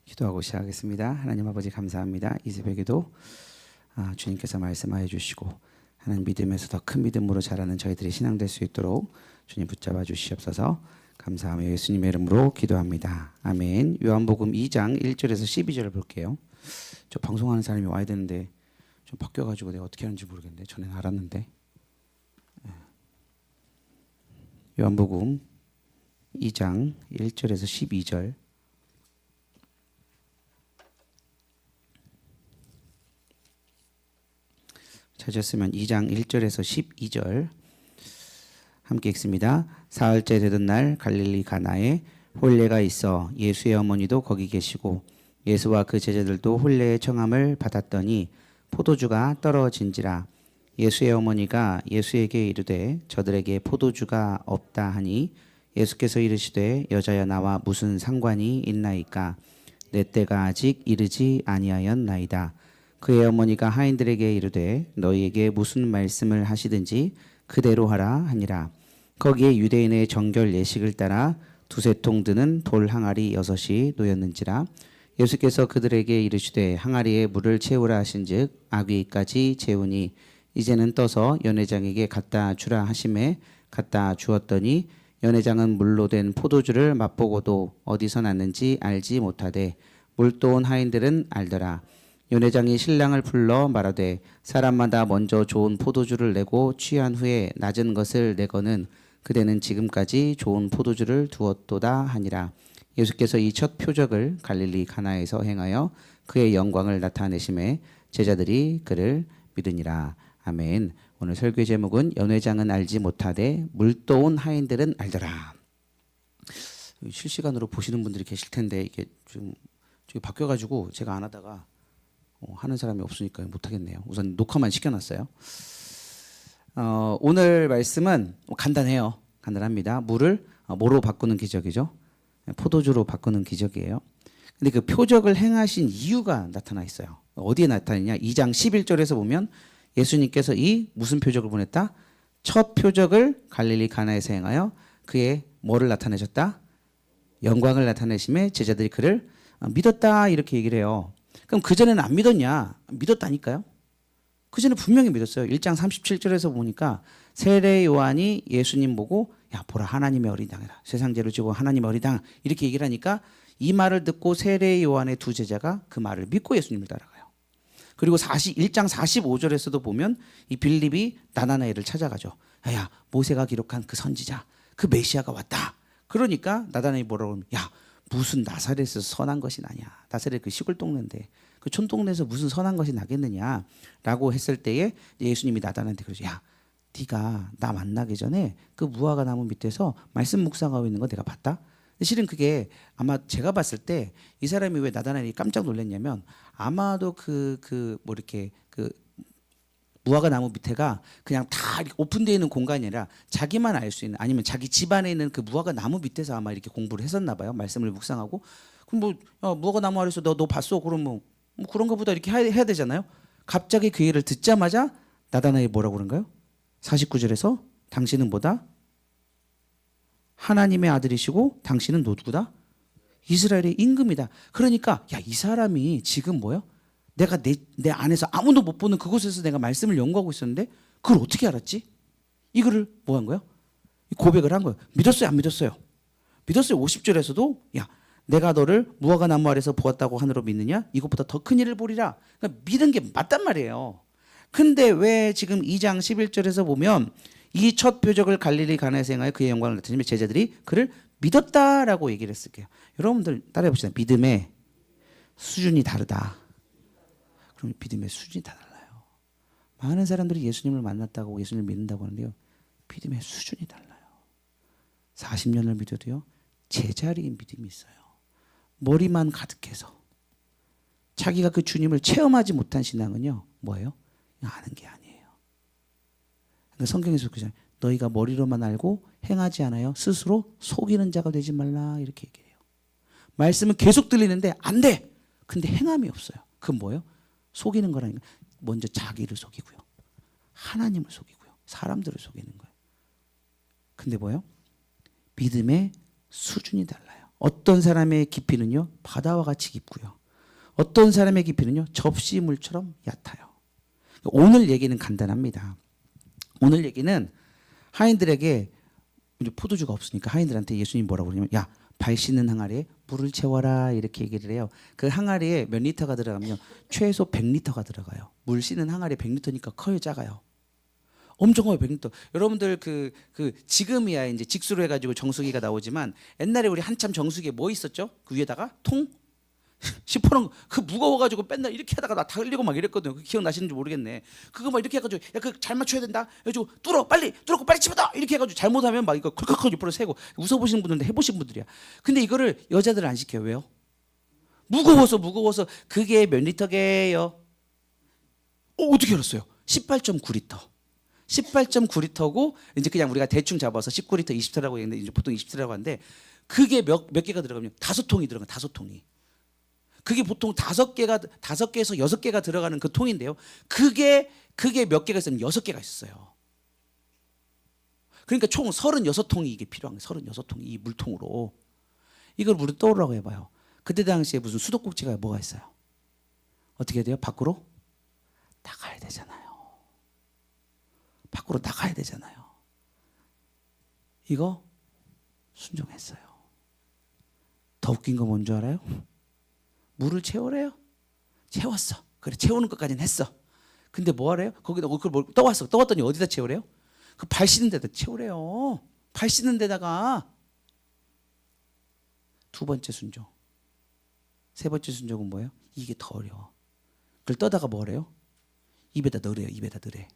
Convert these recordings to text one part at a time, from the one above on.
기도하고 시작하겠습니다. 하나님 아버지 감사합니다. 이 새벽에도 주님께서 말씀하여 주시고 하나님 믿음에서 더 큰 믿음으로 자라는 저희들이 신앙 될 수 있도록 주님 붙잡아 주시옵소서. 감사하며 예수님의 이름으로 기도합니다. 아멘. 요한복음 2장 1절에서 12절을 볼게요. 저 방송하는 사람이 와야 되는데 좀 바뀌어가지고 내가 어떻게 하는지 모르겠는데 전에는 알았는데. 요한복음 2장 1절에서 12절 찾았으면 2장 1절에서 12절 함께 읽습니다. 사흘째 되던 날 갈릴리 가나에 혼례가 있어 예수의 어머니도 거기 계시고 예수와 그 제자들도 혼례의 청함을 받았더니 포도주가 떨어진지라. 예수의 어머니가 예수에게 이르되 저들에게 포도주가 없다 하니 예수께서 이르시되 여자여 나와 무슨 상관이 있나이까? 내 때가 아직 이르지 아니하였나이다. 그의 어머니가 하인들에게 이르되 너희에게 무슨 말씀을 하시든지 그대로 하라 하니라. 거기에 유대인의 정결 예식을 따라 두세 통 드는 돌 항아리 6이 놓였는지라. 예수께서 그들에게 이르시되 항아리에 물을 채우라 하신즉 아귀까지 채우니 이제는 떠서 연회장에게 갖다 주라 하심에 갖다 주었더니 연회장은 물로 된 포도주를 맛보고도 어디서 났는지 알지 못하되 물도 온 하인들은 알더라. 연회장이 신랑을 불러 말하되 사람마다 먼저 좋은 포도주를 내고 취한 후에 낮은 것을 내거는 그대는 지금까지 좋은 포도주를 두었도다 하니라. 예수께서 이 첫 표적을 갈릴리 가나에서 행하여 그의 영광을 나타내심에 제자들이 그를 믿으니라. 아멘. 오늘 설교 제목은 연회장은 알지 못하되 물도 온 하인들은 알더라. 실시간으로 보시는 분들이 계실 텐데 이게 좀 바뀌어가지고 제가 안 하다가 하는 사람이 없으니까 못하겠네요. 우선 녹화만 시켜놨어요. 오늘 말씀은 간단해요. 간단합니다. 물을 뭐로 바꾸는 기적이죠? 포도주로 바꾸는 기적이에요. 근데 그 표적을 행하신 이유가 나타나 있어요. 어디에 나타나냐? 2장 11절에서 보면 예수님께서 이 무슨 표적을 보냈다? 첫 표적을 갈릴리 가나에서 행하여 그의 뭐를 나타내셨다? 영광을 나타내심에 제자들이 그를 믿었다 이렇게 얘기를 해요. 그럼 그전에는 안 믿었냐? 믿었다니까요. 그전에 분명히 믿었어요. 1장 37절에서 보니까 세례 요한이 예수님 보고 야 보라 하나님의 어린 양이다. 세상 죄를 지고 하나님의 어린 양 이렇게 얘기를 하니까 이 말을 듣고 세례 요한의 두 제자가 그 말을 믿고 예수님을 따라가요. 그리고 1장 45절에서도 보면 이 빌립이 나다나엘을 찾아가죠. 야 모세가 기록한 그 선지자 그 메시아가 왔다. 그러니까 나다나엘이 뭐라고 하면 야 무슨 나사렛에서 선한 것이 나냐. 나사렛 그 시골 동네인데 그 촌동네에서 무슨 선한 것이 나겠느냐라고 했을 때에 예수님이 나다나엘한테 그러죠. 야 네가 나 만나기 전에 그 무화과 나무 밑에서 말씀 묵상하고 있는 거 내가 봤다. 실은 그게 아마 제가 봤을 때 이 사람이 왜 나다나엘이 깜짝 놀랐냐면 아마도 뭐 이렇게 그 무화과 나무 밑에가 그냥 다 이렇게 오픈되어 있는 공간이 아니라 자기만 알 수 있는 아니면 자기 집안에 있는 그 무화과 나무 밑에서 아마 이렇게 공부를 했었나 봐요. 말씀을 묵상하고. 그럼 무화과 나무 아래서 너 봤어? 그러면 뭐 그런가 보다 이렇게 해야 되잖아요. 갑자기 그 얘기를 듣자마자 나다나엘이 뭐라고 그런가요? 49절에서 당신은 뭐다? 하나님의 아들이시고 당신은 누구다? 이스라엘의 임금이다. 그러니까 야 이 사람이 지금 뭐요? 내가 내 안에서 아무도 못 보는 그곳에서 내가 말씀을 연구하고 있었는데 그걸 어떻게 알았지? 이거를 뭐 한 거예요? 고백을 한 거예요. 믿었어요? 안 믿었어요? 믿었어요. 50절에서도 야 내가 너를 무화과 나무 아래서 보았다고 하늘로 믿느냐? 이것보다 더 큰 일을 보리라. 그러니까 믿은 게 맞단 말이에요. 근데 왜 지금 2장 11절에서 보면 이 첫 표적을 갈릴리 가나에서 행하여 그의 영광을 나타내며 제자들이 그를 믿었다라고 얘기를 했을게요. 여러분들 따라해 봅시다. 믿음의 수준이 다르다. 그럼 믿음의 수준이 다 달라요. 많은 사람들이 예수님을 만났다고 예수님을 믿는다고 하는데요. 믿음의 수준이 달라요. 40년을 믿어도요. 제자리인 믿음이 있어요. 머리만 가득해서 자기가 그 주님을 체험하지 못한 신앙은요. 뭐예요? 그냥 아는 게 아니에요. 그러니까 성경에서 그러잖아요. 너희가 머리로만 알고 행하지 않아요. 스스로 속이는 자가 되지 말라 이렇게 얘기해요. 말씀은 계속 들리는데 안 돼. 근데 행함이 없어요. 그건 뭐예요? 속이는 거라니까. 먼저 자기를 속이고요. 하나님을 속이고요. 사람들을 속이는 거예요. 근데 뭐예요? 믿음의 수준이 달라요. 어떤 사람의 깊이는요 바다와 같이 깊고요. 어떤 사람의 깊이는요 접시물처럼 얕아요. 오늘 얘기는 간단합니다. 오늘 얘기는 하인들에게 이제 포도주가 없으니까 하인들한테 예수님이 뭐라고 그러냐면 야, 발 씻는 항아리에 물을 채워라 이렇게 얘기를 해요. 그 항아리에 몇 리터가 들어가면요 최소 100리터가 들어가요. 물 씻는 항아리 100리터니까 커요, 작아요? 엄청 커요, 100리터. 여러분들 지금이야 이제 직수로 해가지고 정수기가 나오지만 옛날에 우리 한참 정수기에 뭐 있었죠? 그 위에다가 통? 시퍼런 그 무거워가지고 맨날 이렇게 하다가 나 다 흘리고 막 이랬거든요. 그 기억나시는지 모르겠네. 그거 막 이렇게 해가지고 야 그 잘 맞춰야 된다. 해가지고 뚫었고 빨리 집어넣어 이렇게 해가지고 잘못하면 막 이거 컬컬컬 옆으로 세고 웃어보시는 분들인데 해보신 분들이야. 근데 이거를 여자들은 안 시켜요. 왜요? 무거워서 그게 몇 리터게요? 어떻게 알았어요? 18.9리터. 18.9리터고 이제 그냥 우리가 대충 잡아서 19리터, 20리터라고 했는데 이제 보통 20리터라고 하는데 그게 몇 개가 들어가면 5통이 들어가. 5통이. 그게 보통 5개에서 6개가 들어가는 그 통인데요. 그게 몇 개가 있으면 6개가 있어요. 그러니까 총 36통이 이게 필요한 거예요. 36통이 이 물통으로. 이걸 물을 떠오르라고 해봐요. 그때 당시에 무슨 수도꼭지가 뭐가 있어요? 어떻게 해야 돼요? 밖으로 나가야 되잖아요. 밖으로 나가야 되잖아요. 이거 순종했어요. 더 웃긴 거 뭔지 알아요? 물을 채우래요. 채웠어. 그래, 채우는 것까지는 했어. 근데 뭐 하래요? 거기다 그걸 떠왔더니 어디다 채우래요? 그 발 씻는 데다 채우래요. 발 씻는 데다가. 두 번째 순종. 세 번째 순종은 뭐예요? 이게 더 어려워. 그걸 떠다가 뭐래요? 입에다 넣으래요. 입에다 넣으래.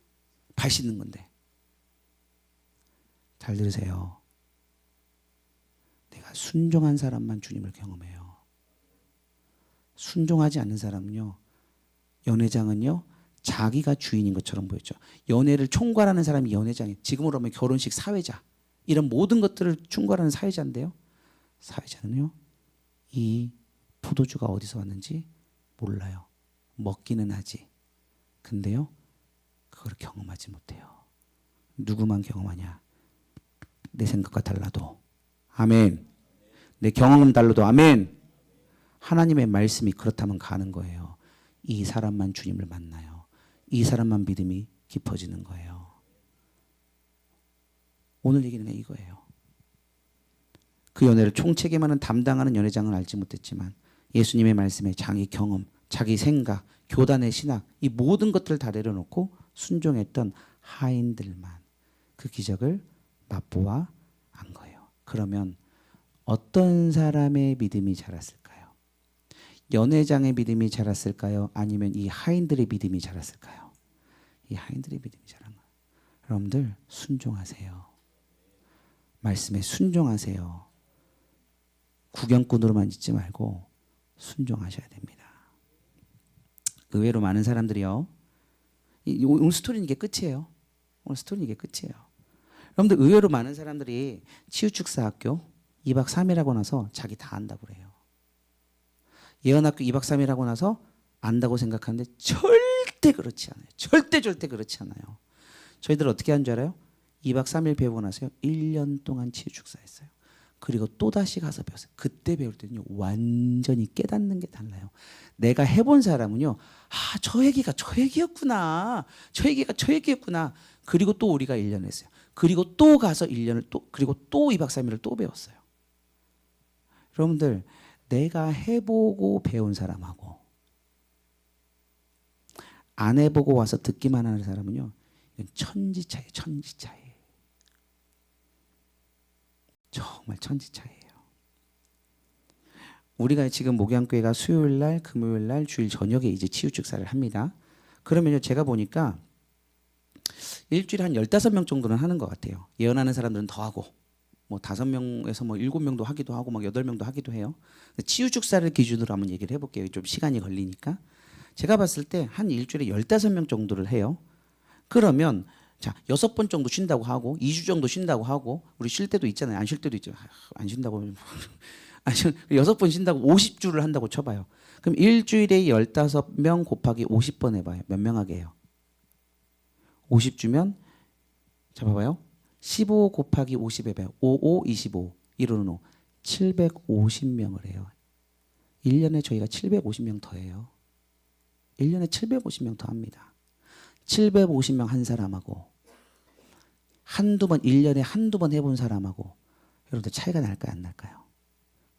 발 씻는 건데. 잘 들으세요. 내가 순종한 사람만 주님을 경험해요. 순종하지 않는 사람은요, 연회장은요 자기가 주인인 것처럼 보였죠. 연회를 총괄하는 사람이 연회장이에요. 지금으로 하면 결혼식 사회자, 이런 모든 것들을 총괄하는 사회자인데요, 사회자는요 이 포도주가 어디서 왔는지 몰라요. 먹기는 하지. 근데요 그걸 경험하지 못해요. 누구만 경험하냐? 내 생각과 달라도 아멘. 내 경험은 달라도 아멘. 하나님의 말씀이 그렇다면 가는 거예요. 이 사람만 주님을 만나요. 이 사람만 믿음이 깊어지는 거예요. 오늘 얘기는 이거예요. 그 연회를 총책임하는 담당하는 연회장은 알지 못했지만 예수님의 말씀에 자기 경험, 자기 생각, 교단의 신학, 이 모든 것들을 다 내려놓고 순종했던 하인들만 그 기적을 맛보아 안 거예요. 그러면 어떤 사람의 믿음이 자랐을까요? 연회장의 믿음이 자랐을까요? 아니면 이 하인들의 믿음이 자랐을까요? 이 하인들의 믿음이 자란 거예요. 여러분들 순종하세요. 말씀에 순종하세요. 구경꾼으로만 있지 말고 순종하셔야 됩니다. 의외로 많은 사람들이요. 오늘 스토리는 이게 끝이에요. 오늘 스토리는 이게 끝이에요. 여러분들 의외로 많은 사람들이 치유축사학교 2박 3일 하고 나서 자기 다 안다고 그래요. 예언학교 2박 3일 하고 나서 안다고 생각하는데 절대 그렇지 않아요. 절대 그렇지 않아요. 저희들 어떻게 한 줄 알아요? 2박 3일 배우고 나서요 1년 동안 치유축사했어요. 그리고 또다시 가서 배웠어요. 그때 배울 때는요 완전히 깨닫는 게 달라요. 내가 해본 사람은요 저 얘기가 저 얘기였구나. 그리고 또 우리가 1년 했어요. 그리고 또 가서 1년을 그리고 또 2박 3일을 또 배웠어요. 여러분들 내가 해보고 배운 사람하고 안 해보고 와서 듣기만 하는 사람은요 이건 천지차이에요. 천지차이. 정말 천지차이에요. 우리가 지금 목양교회가 수요일날, 금요일날, 주일 저녁에 이제 치유축사를 합니다. 그러면요 제가 보니까 일주일에 한 15명 정도는 하는 것 같아요. 예언하는 사람들은 더 하고 뭐 5명에서 뭐 7명도 하기도 하고 막 8명도 하기도 해요. 치유축사를 기준으로 한번 얘기를 해볼게요. 좀 시간이 걸리니까. 제가 봤을 때 한 일주일에 15명 정도를 해요. 그러면 자 6번 정도 쉰다고 하고 2주 정도 쉰다고 하고 우리 쉴 때도 있잖아요. 안 쉴 때도 있죠. 안 쉰다고 6번 쉰다고 50주를 한다고 쳐봐요. 그럼 일주일에 15명 곱하기 50번 해봐요. 몇 명 하게 해요? 50주면 자 봐봐요. 15 곱하기 50 해봐요. 5, 5, 25. 1호는 5. 750명을 해요. 1년에 저희가 750명 더 해요. 1년에 750명 더 합니다. 750명 한 사람하고 한두 번 1년에 한두 번 해본 사람하고 여러분들 차이가 날까요 안 날까요?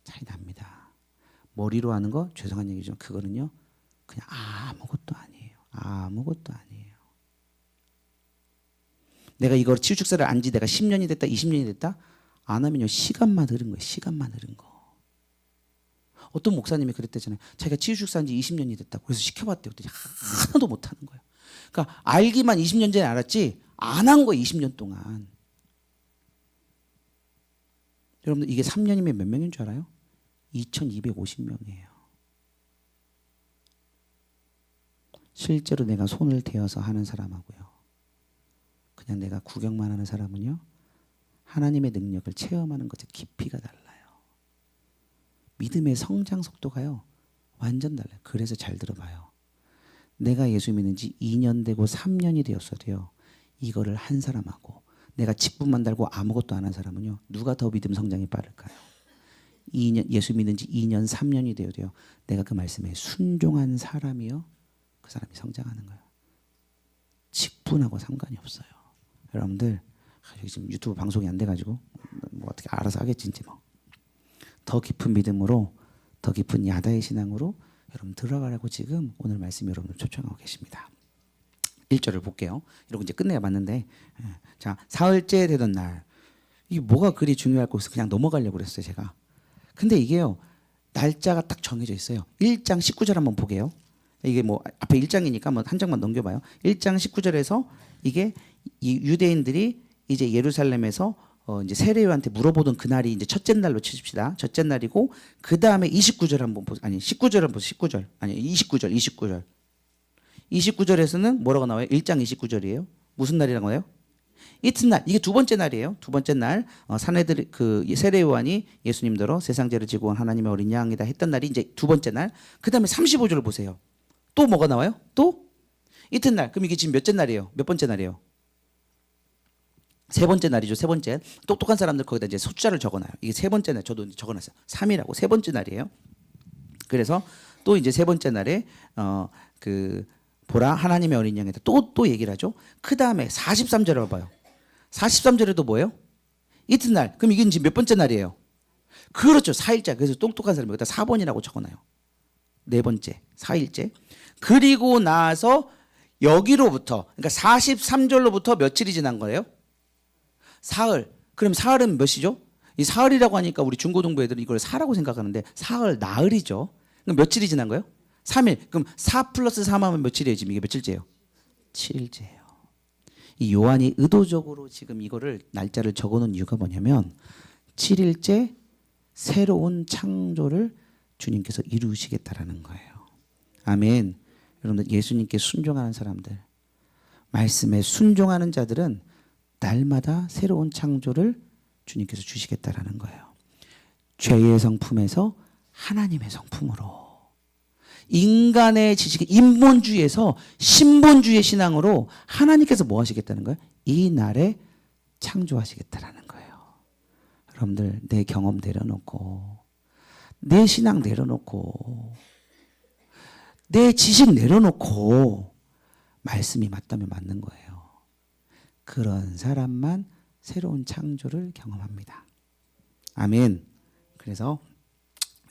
차이 납니다. 머리로 하는 거 죄송한 얘기죠. 그거는요 그냥 아무것도 아니에요. 아무것도 아니에요. 내가 이걸 치유축사를 안지 내가 10년이 됐다 20년이 됐다 안 하면요 시간만 흐른 거예요. 시간만 흐른 거. 어떤 목사님이 그랬대잖아요. 자기가 치유축사한 지 20년이 됐다고. 그래서 시켜봤대요. 하나도 못하는 거예요. 그러니까 알기만 20년 전에 알았지 안 한 거예요. 20년 동안. 여러분들 이게 3년이면 몇 명인 줄 알아요? 2250명이에요. 실제로 내가 손을 대어서 하는 사람하고요. 그냥 내가 구경만 하는 사람은요. 하나님의 능력을 체험하는 것의 깊이가 달라요. 믿음의 성장 속도가요. 완전 달라요. 그래서 잘 들어봐요. 내가 예수 믿는 지 2년 되고 3년이 되었어도요. 이거를 한 사람하고 내가 직분만 달고 아무것도 안 한 사람은요. 누가 더 믿음 성장이 빠를까요? 2년, 예수 믿는 지 2년 3년이 되어도요. 내가 그 말씀에 순종한 사람이요. 그 사람이 성장하는 거예요. 직분하고 상관이 없어요. 여러분들 지금 유튜브 방송이 안 돼가지고 뭐 어떻게 알아서 하겠지 이제 뭐. 더 깊은 믿음으로 더 깊은 야다의 신앙으로 여러분 들어가라고 지금 오늘 말씀 여러분을 초청하고 계십니다. 1절을 볼게요. 이러고 이제 끝내야 맞는데 자 사흘째 되던 날 이게 뭐가 그리 중요할 거 없어 그냥 넘어가려고 그랬어요 제가. 근데 이게요 날짜가 딱 정해져 있어요. 1장 19절 한번 보게요. 이게 뭐 앞에 1장이니까 뭐 한 장만 넘겨봐요. 1장 19절에서 이게 이 유대인들이 이제 예루살렘에서 이제 세례요한테 물어보던 그날이 이제 첫째 날로 치십시다. 첫째 날이고 그 다음에 29절 한번 보세요. 아니 19절 한번 보세요. 19절 아니 29절 29절에서는 뭐라고 나와요? 1장 29절이에요. 무슨 날이라고 해요? 이튿날 이게 두 번째 날이에요. 두 번째 날 사내들 그 세례요한이 예수님더러 세상 죄를 지고 온 하나님의 어린 양이다 했던 날이 이제 두 번째 날. 그 다음에 35절을 보세요. 또 뭐가 나와요? 또 이튿날. 그럼 이게 지금 몇째 날이에요? 몇 번째 날이에요? 세 번째 날이죠. 세 번째. 똑똑한 사람들 거기다 이제 숫자를 적어놔요. 이게 세 번째 날 저도 적어놨어요. 3이라고 세 번째 날이에요. 그래서 또 이제 세 번째 날에 그 보라 하나님의 어린 양이다. 또 얘기를 하죠. 그 다음에 43절을 봐요. 43절에도 뭐예요? 이튿날. 그럼 이게 지금 몇 번째 날이에요? 그렇죠. 4일째. 그래서 똑똑한 사람이 여기다 4번이라고 적어놔요. 네 번째. 4일째. 그리고 나서 여기로부터 그러니까 43절로부터 며칠이 지난 거예요? 사흘. 그럼 사흘은 몇이죠? 이 사흘이라고 하니까 우리 중고등부 애들은 이걸 사라고 생각하는데 사흘 나흘이죠. 그럼 며칠이 지난 거예요? 3일. 그럼 4 플러스 3 하면 며칠이에요? 지금 이게 며칠째예요? 7일째예요. 이 요한이 의도적으로 지금 이거를 날짜를 적어놓은 이유가 뭐냐면 7일째 새로운 창조를 주님께서 이루시겠다라는 거예요. 아멘. 여러분들 예수님께 순종하는 사람들, 말씀에 순종하는 자들은 날마다 새로운 창조를 주님께서 주시겠다라는 거예요. 죄의 성품에서 하나님의 성품으로, 인간의 지식, 인본주의에서 신본주의의 신앙으로 하나님께서 뭐 하시겠다는 거예요? 이 날에 창조하시겠다라는 거예요. 여러분들 내 경험 내려놓고 내 신앙 내려놓고 내 지식 내려놓고 말씀이 맞다면 맞는 거예요. 그런 사람만 새로운 창조를 경험합니다. 아멘. 그래서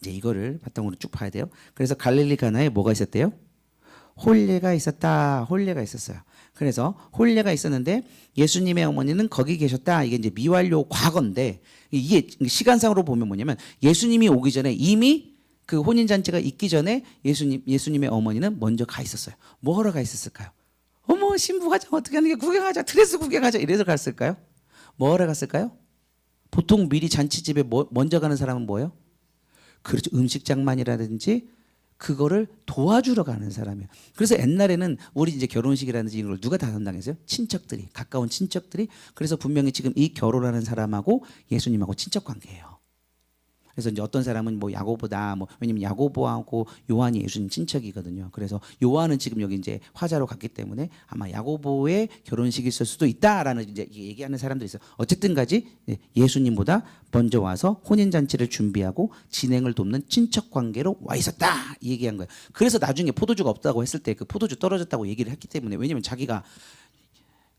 이제 이거를 바탕으로 쭉 봐야 돼요. 그래서 갈릴리 가나에 뭐가 있었대요? 혼례가 있었다. 혼례가 있었어요. 그래서 혼례가 있었는데 예수님의 어머니는 거기 계셨다. 이게 이제 미완료 과거인데 이게 시간상으로 보면 뭐냐면 예수님이 오기 전에 이미 그 혼인잔치가 있기 전에 예수님의 어머니는 먼저 가 있었어요. 뭐 하러 가 있었을까요? 어머 신부 화장 어떻게 하는 게 구경하자. 드레스 구경하자. 이래서 갔을까요? 뭐 하러 갔을까요? 보통 미리 잔치집에 먼저 가는 사람은 뭐예요? 그렇죠. 음식장만이라든지 그거를 도와주러 가는 사람이에요. 그래서 옛날에는 우리 이제 결혼식이라든지 이걸 누가 다 담당했어요? 친척들이, 가까운 친척들이. 그래서 분명히 지금 이 결혼하는 사람하고 예수님하고 친척 관계예요. 그래서 이제 어떤 사람은 뭐 야고보다 뭐 왜냐면 야고보하고 요한이 예수님 친척이거든요. 그래서 요한은 지금 여기 이제 화자로 갔기 때문에 아마 야고보의 결혼식이 있을 수도 있다라는 이제 얘기하는 사람들이 있어요. 어쨌든까지 예수님보다 먼저 와서 혼인 잔치를 준비하고 진행을 돕는 친척 관계로 와 있었다 이 얘기한 거예요. 그래서 나중에 포도주가 없다고 했을 때 그 포도주 떨어졌다고 얘기를 했기 때문에 왜냐면 자기가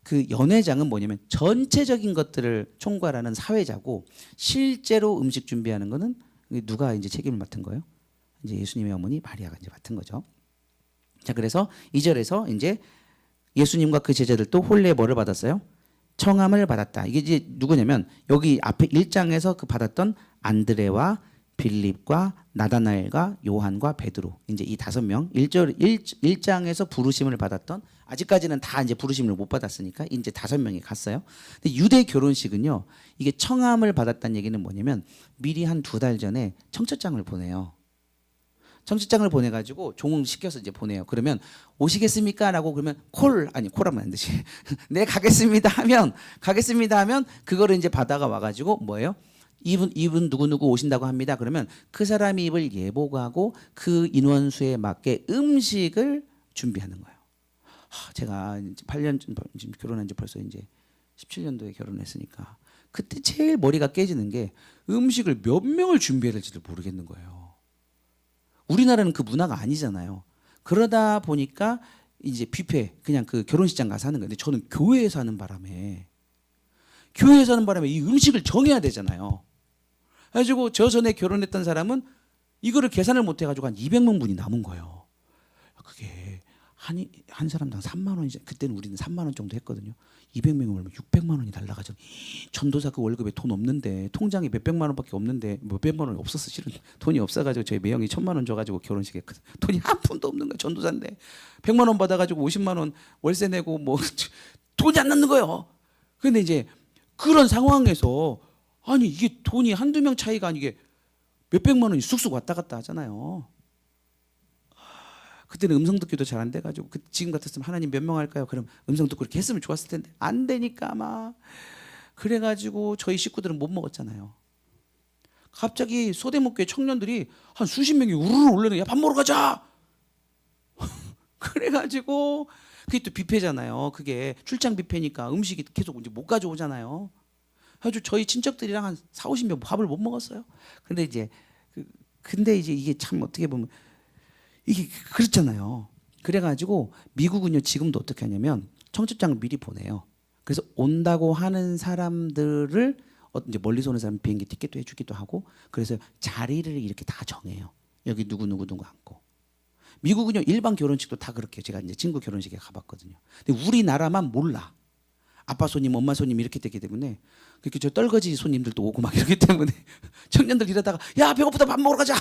그 연회장은 뭐냐면 전체적인 것들을 총괄하는 사회자고 실제로 음식 준비하는 거는 누가 이제 책임을 맡은 거예요? 이제 예수님의 어머니 마리아가 이제 맡은 거죠. 자, 그래서 2절에서 이제 예수님과 그 제자들도 혼례에 뭐를 받았어요? 청함을 받았다. 이게 이제 누구냐면 여기 앞에 1장에서 그 받았던 안드레와 빌립과 나다나엘과 요한과 베드로 이제 이 5명 1장에서 부르심을 받았던 아직까지는 다 이제 부르심을 못 받았으니까 이제 5명이 갔어요. 근데 유대 결혼식은요. 이게 청함을 받았다는 얘기는 뭐냐면 미리 한 2달 전에 청첩장을 보내요. 청첩장을 보내가지고 종을 시켜서 이제 보내요. 그러면 오시겠습니까? 라고 그러면 콜하면 안 되지. 네, 가겠습니다 하면 그거를 이제 받아가 와가지고 뭐예요? 이분 누구누구 오신다고 합니다. 그러면 그 사람이 입을 예복하고 그 인원수에 맞게 음식을 준비하는 거예요. 제가 이제 8년 전 지금 결혼한 지 벌써 이제 17년도에 결혼했으니까 그때 제일 머리가 깨지는 게 음식을 몇 명을 준비해야 될지를 모르겠는 거예요. 우리나라는 그 문화가 아니잖아요. 그러다 보니까 이제 뷔페 그냥 그 결혼식장 가서 하는 거예요. 근데 저는 교회에서 하는 바람에 이 음식을 정해야 되잖아요. 그래가지고 저 전에 결혼했던 사람은 이거를 계산을 못 해가지고 한 200명분이 남은 거예요. 그게 한 사람당 3만 원이죠. 그때는 우리는 3만 원 정도 했거든요. 200명을 올면 600만 원이 날라가죠. 전도사 그 월급에 돈 없는데 통장에 몇백만 원밖에 없는데 몇백만 원이 없었어. 실은 돈이 없어가지고 저희 매형이 1,000만 원 줘가지고 결혼식 했거든. 돈이 한 푼도 없는 거야. 전도사인데 100만 원 받아가지고 50만 원 월세 내고 뭐 돈이 안 남는 거예요. 근데 이제 그런 상황에서 아니 이게 돈이 한두 명 차이가 아니게 몇백만 원이 쑥쑥 왔다 갔다 하잖아요. 그때는 음성 듣기도 잘 안 돼가지고 지금 같았으면 하나님 몇 명 할까요? 그럼 음성 듣고 이렇게 했으면 좋았을 텐데 안 되니까 막 그래가지고 저희 식구들은 못 먹었잖아요. 갑자기 소대목교회 청년들이 한 수십 명이 우르르 올려는 야 밥 먹으러 가자. 그래가지고 그게 또 뷔페잖아요. 그게 출장 뷔페니까 음식이 계속 이제 못 가져오잖아요. 아주 저희 친척들이랑 한 4, 50명 밥을 못 먹었어요. 근데 이제 이게 참 어떻게 보면 이게 그렇잖아요. 그래가지고 미국은요 지금도 어떻게 하냐면 청첩장을 미리 보내요. 그래서 온다고 하는 사람들을 이제 멀리서 오는 사람 비행기 티켓도 해주기도 하고 그래서 자리를 이렇게 다 정해요. 여기 누구 앉고. 미국은요 일반 결혼식도 다 그렇게 제가 이제 친구 결혼식에 가봤거든요. 근데 우리나라만 몰라. 아빠 손님, 엄마 손님 이렇게 되기 때문에 그렇게 저 떨거지 손님들도 오고 막 이러기 때문에 청년들 이러다가 야 배고프다 밥 먹으러 가자.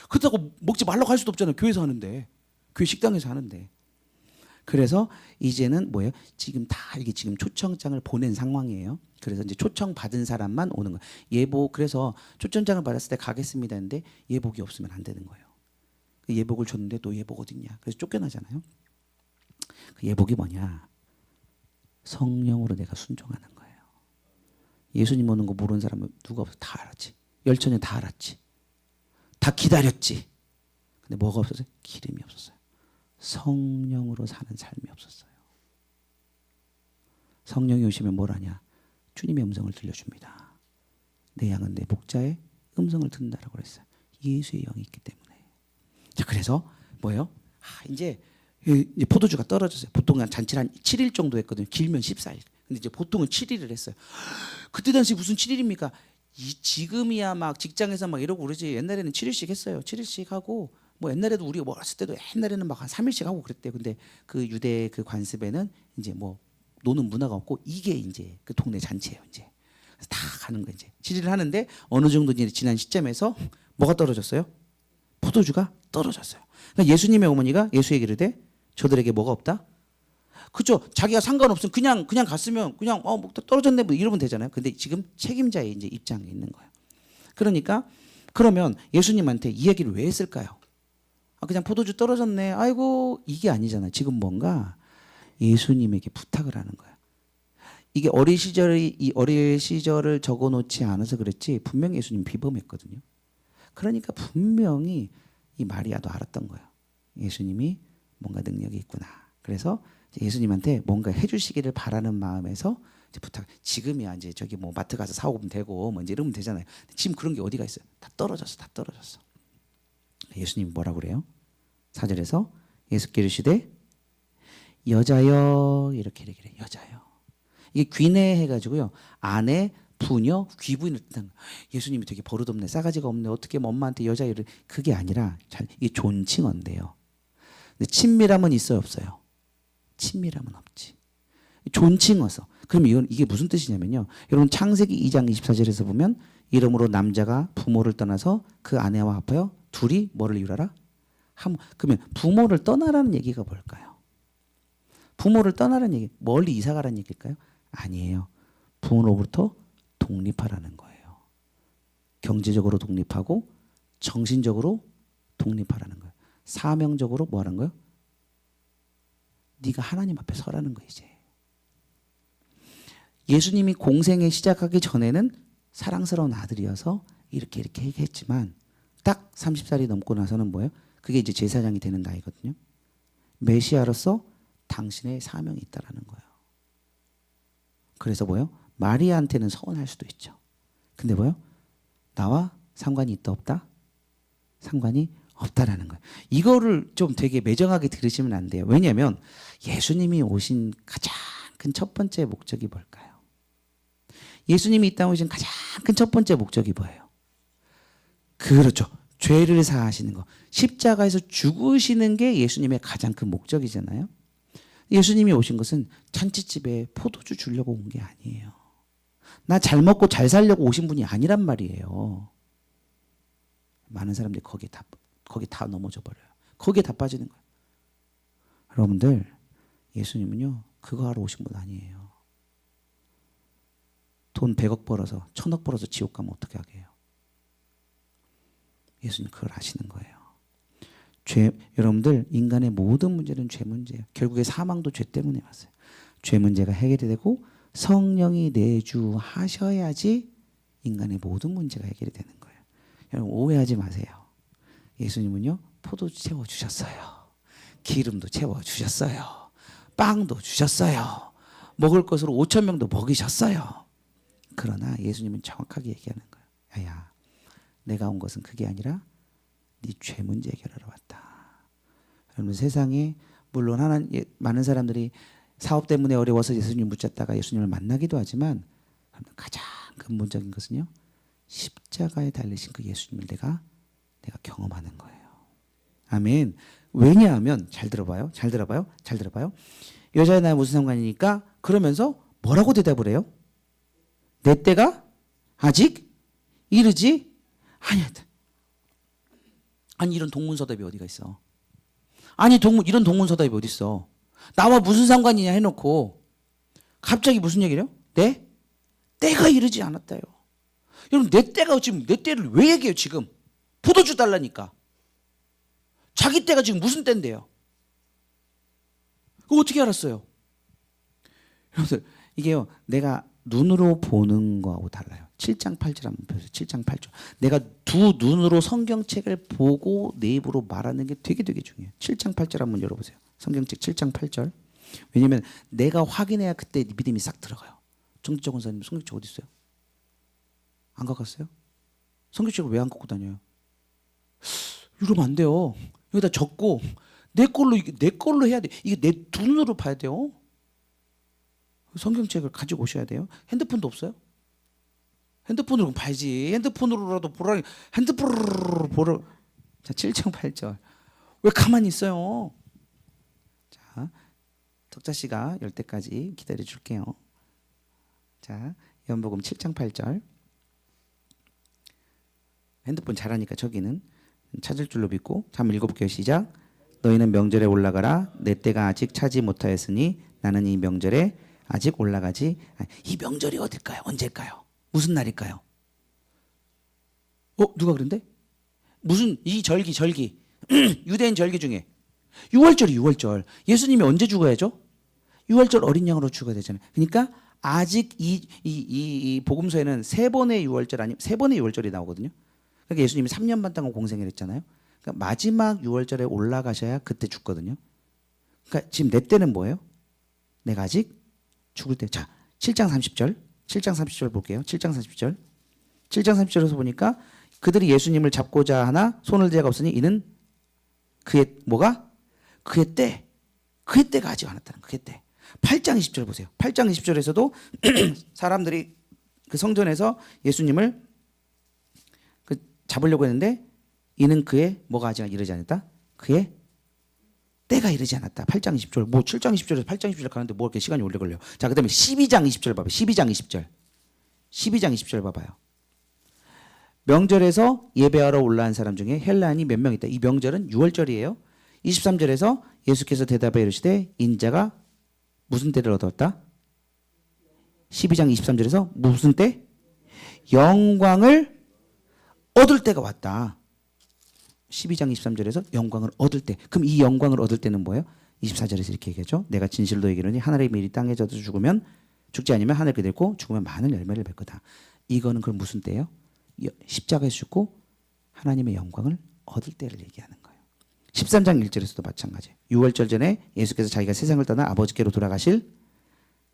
그렇다고 먹지 말라고 할 수도 없잖아요. 교회에서 하는데 교회 식당에서 하는데 그래서 이제는 뭐예요? 지금 다 이게 지금 초청장을 보낸 상황이에요. 그래서 이제 초청 받은 사람만 오는 거예요. 예복 그래서 초청장을 받았을 때 가겠습니다 했는데 예복이 없으면 안 되는 거예요. 그 예복을 줬는데 너 예복 어딨냐? 그래서 쫓겨나잖아요. 그 예복이 뭐냐? 성령으로 내가 순종하는 거예요. 예수님 오는 거 모르는 사람은 누가 없어? 다 알았지. 열처녀 다 알았지. 다 기다렸지. 근데 뭐가 없었어요? 기름이 없었어요. 성령으로 사는 삶이 없었어요. 성령이 오시면 뭘 하냐? 주님의 음성을 들려줍니다. 내 양은 내 목자의 음성을 듣는다라고 그랬어요. 예수의 영이 있기 때문에. 자, 그래서 뭐예요? 이제 포도주가 떨어졌어요. 보통 한 잔치를 한 7일 정도 했거든요. 길면 14일. 근데 이제 보통은 7일을 했어요. 그때 당시 무슨 7일입니까? 지금이야 막 직장에서 막 이러고 그러지. 옛날에는 7일씩 했어요. 7일씩 하고 뭐 옛날에도 우리가 뭐 어렸을 때도 옛날에는 막 한 3일씩 하고 그랬대요. 근데 그 유대 그 관습에는 이제 뭐 노는 문화가 없고 이게 이제 그 동네 잔치예요. 이제 그래서 다 가는 거 이제 7일을 하는데 어느 정도 이제 지난 시점에서 뭐가 떨어졌어요? 포도주가 떨어졌어요. 그러니까 예수님의 어머니가 예수에게 이르되 저들에게 뭐가 없다? 그죠? 자기가 상관없으면 그냥 갔으면 그냥 뭐 떨어졌네 뭐 이러면 되잖아요. 근데 지금 책임자의 이제 입장에 있는 거예요. 그러니까 그러면 예수님한테 이 얘기를 왜 했을까요? 그냥 포도주 떨어졌네. 아이고 이게 아니잖아요. 지금 뭔가 예수님에게 부탁을 하는 거예요. 이게 어린 시절을 적어놓지 않아서 그랬지 분명히 예수님 비범했거든요. 그러니까 분명히 이 마리아도 알았던 거예요. 예수님이 뭔가 능력이 있구나. 그래서 예수님한테 뭔가 해주시기를 바라는 마음에서 이제 부탁. 지금이야 이제 저기 뭐 마트 가서 사오면 되고 뭐 이제 이러면 되잖아요. 지금 그런 게 어디가 있어요? 다 떨어졌어, 다 떨어졌어. 예수님이 뭐라고 그래요? 4절에서 예수께 이르시되 여자여 이렇게 얘기해. 여자여. 이게 귀내해가지고요. 아내, 부녀, 귀부인을 뜻한 거예요. 예수님이 되게 버릇없네, 싸가지가 없네, 어떻게 뭐 엄마한테 여자여를. 그게 아니라 이게 존칭어인데요. 근데 친밀함은 있어요, 없어요? 친밀함은 없지. 존칭어서. 그럼 이게 무슨 뜻이냐면요. 여러분 창세기 2장 24절에서 보면 이름으로 남자가 부모를 떠나서 그 아내와 합하여 둘이 뭐를 이루라? 그러면 부모를 떠나라는 얘기가 뭘까요? 부모를 떠나라는 얘기, 멀리 이사가라는 얘기일까요? 아니에요. 부모로부터 독립하라는 거예요. 경제적으로 독립하고 정신적으로 독립하라는 거예요. 사명적으로 뭐 하는 거예요? 네가 하나님 앞에 서라는 거예요. 이제 예수님이 공생에 시작하기 전에는 사랑스러운 아들이어서 이렇게 얘기했지만 딱 30살이 넘고 나서는 뭐예요? 그게 이제 제사장이 되는 나이거든요. 메시아로서 당신의 사명이 있다라는 거예요. 그래서 뭐예요? 마리아한테는 서운할 수도 있죠. 근데 뭐예요? 나와 상관이 있다 없다? 상관이 없다라는 거예요. 이거를 좀 되게 매정하게 들으시면 안 돼요. 왜냐하면 예수님이 오신 가장 큰 첫 번째 목적이 뭘까요? 예수님이 이 땅에 오신 가장 큰 첫 번째 목적이 뭐예요? 그렇죠. 죄를 사하시는 거. 십자가에서 죽으시는 게 예수님의 가장 큰 목적이잖아요. 예수님이 오신 것은 잔치집에 포도주 주려고 온 게 아니에요. 나 잘 먹고 잘 살려고 오신 분이 아니란 말이에요. 많은 사람들이 거기에 다 넘어져 버려요. 거기에 다 빠지는 거예요. 여러분들, 예수님은요 그거 하러 오신 분 아니에요. 돈 100억 벌어서 1000억 벌어서 지옥 가면 어떻게 하게 해요? 예수님 그걸 아시는 거예요. 여러분들, 인간의 모든 문제는 죄 문제예요. 결국에 사망도 죄 때문에 왔어요. 죄 문제가 해결이 되고 성령이 내주하셔야지 인간의 모든 문제가 해결이 되는 거예요. 여러분 오해하지 마세요. 예수님은요 포도주 채워주셨어요. 기름도 채워주셨어요. 빵도 주셨어요. 먹을 것으로 5,000명도 먹이셨어요. 그러나 예수님은 정확하게 얘기하는 거예요. 야야, 내가 온 것은 그게 아니라 네 죄 문제 해결하러 왔다. 여러분 세상에 물론 많은 사람들이 사업 때문에 어려워서 예수님 붙잡다가 예수님을 만나기도 하지만 가장 근본적인 것은요 십자가에 달리신 그 예수님을 내가 경험하는 거예요. 아멘. 왜냐하면 잘 들어봐요. 여자의 나이 무슨 상관이니까 그러면서 뭐라고 대답을 해요? 내 때가 아직 이르지 아니었다. 아니 이런 동문서답이 어디가 있어? 아니 이런 동문서답이 어디 있어? 나와 무슨 상관이냐 해놓고 갑자기 무슨 얘기를 해요? 내 때가 이르지 않았다요. 여러분 내 때를 왜 얘기해요 지금? 포도주 달라니까. 자기 때가 지금 무슨 때인데요? 그거 어떻게 알았어요? 여러분들 이게요 내가 눈으로 보는 거하고 달라요. 7장 8절 한번 보세요. 7장 8절. 내가 두 눈으로 성경책을 보고 내 입으로 말하는 게 되게 중요해요. 7장 8절 한번 열어보세요. 성경책 7장 8절. 왜냐하면 내가 확인해야 그때 믿음이 싹 들어가요. 정지적 원사님 성경책 어디 있어요? 안 갖고 갔어요? 성경책을 왜 안 갖고 다녀요? 이러면 안 돼요. 여기다 적고 내 걸로 해야 돼. 이게 내 눈으로 봐야 돼요. 성경책을 가지고 오셔야 돼요. 핸드폰도 없어요? 핸드폰으로 봐야지. 핸드폰으로라도 보라. 핸드폰으로 보라. 자, 7장 8절. 왜 가만히 있어요? 자, 덕자 씨가 열 때까지 기다려 줄게요. 자, 요한복음 7장 8절. 핸드폰 잘하니까 저기는 찾을 줄로 믿고 한번 읽어볼게요. 시작. 너희는 명절에 올라가라. 내 때가 아직 차지 못하였으니 나는 이 명절에 아직 올라가지. 이 명절이 어딜까요? 언제일까요? 무슨 날일까요? 누가 그런데? 무슨 이 절기 유대인 절기 중에 6월절이 6월절. 예수님이 언제 죽어야죠? 6월절 어린 양으로 죽어야 되잖아요. 그러니까 아직 이 복음서에는 세 번의 유월절 아니 세 번의 유월절이 나오거든요. 그러니까 예수님이 3년 반 동안 공생을 했잖아요. 그러니까 마지막 유월절에 올라가셔야 그때 죽거든요. 그러니까 지금 내 때는 뭐예요? 내가 아직 죽을 때. 자, 7장 30절. 7장 30절 볼게요. 7장 30절. 7장 30절에서 보니까 그들이 예수님을 잡고자 하나 손을 대가 없으니 이는 그의 뭐가? 그의 때. 그의 때가 아직 안 왔다는 그의 때. 8장 20절 보세요. 8장 20절에서도 사람들이 그 성전에서 예수님을 잡으려고 했는데 이는 그의 뭐가 아직 이르지 않았다? 그의 때가 이르지 않았다. 8장 20절. 뭐 7장 20절에서 8장 20절 가는데 뭐 이렇게 시간이 오래 걸려요. 자, 그다음에 12장 20절 봐봐요. 12장 20절. 12장 20절 봐봐요. 명절에서 예배하러 올라온 사람 중에 헬라인이 몇 명 있다. 이 명절은 6월절이에요. 23절에서 예수께서 대답해 이르시되 인자가 무슨 때를 얻었다? 12장 23절에서 무슨 때? 영광을 얻을 때가 왔다. 12장 23절에서 영광을 얻을 때. 그럼 이 영광을 얻을 때는 뭐예요? 24절에서 이렇게 얘기하죠. 내가 진실로 얘기하노니 하늘의 밀이 땅에 젖어 죽으면 죽지 않으면 하늘에 들고 죽으면 많은 열매를 맺을 거다. 이거는 그럼 무슨 때예요? 십자가에서 죽고 하나님의 영광을 얻을 때를 얘기하는 거예요. 13장 1절에서도 마찬가지예요. 6월절 전에 예수께서 자기가 세상을 떠나 아버지께로 돌아가실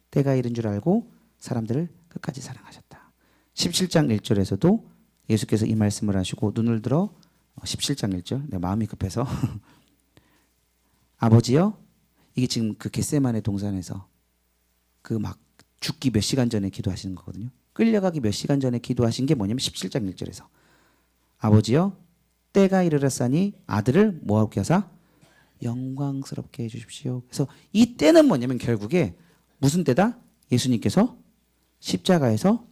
때가 이른 줄 알고 사람들을 끝까지 사랑하셨다. 17장 1절에서도 예수께서 이 말씀을 하시고 눈을 들어 17장 1절 내 마음이 급해서 아버지요 이게 지금 그 겟세마네 동산에서 그 막 죽기 몇 시간 전에 기도하시는 거거든요. 끌려가기 몇 시간 전에 기도하신 게 뭐냐면 17장 1절에서 아버지요 때가 이르렀사니 아들을 뭐하게 하사 영광스럽게 해주십시오. 그래서 이 때는 뭐냐면 결국에 무슨 때다? 예수님께서 십자가에서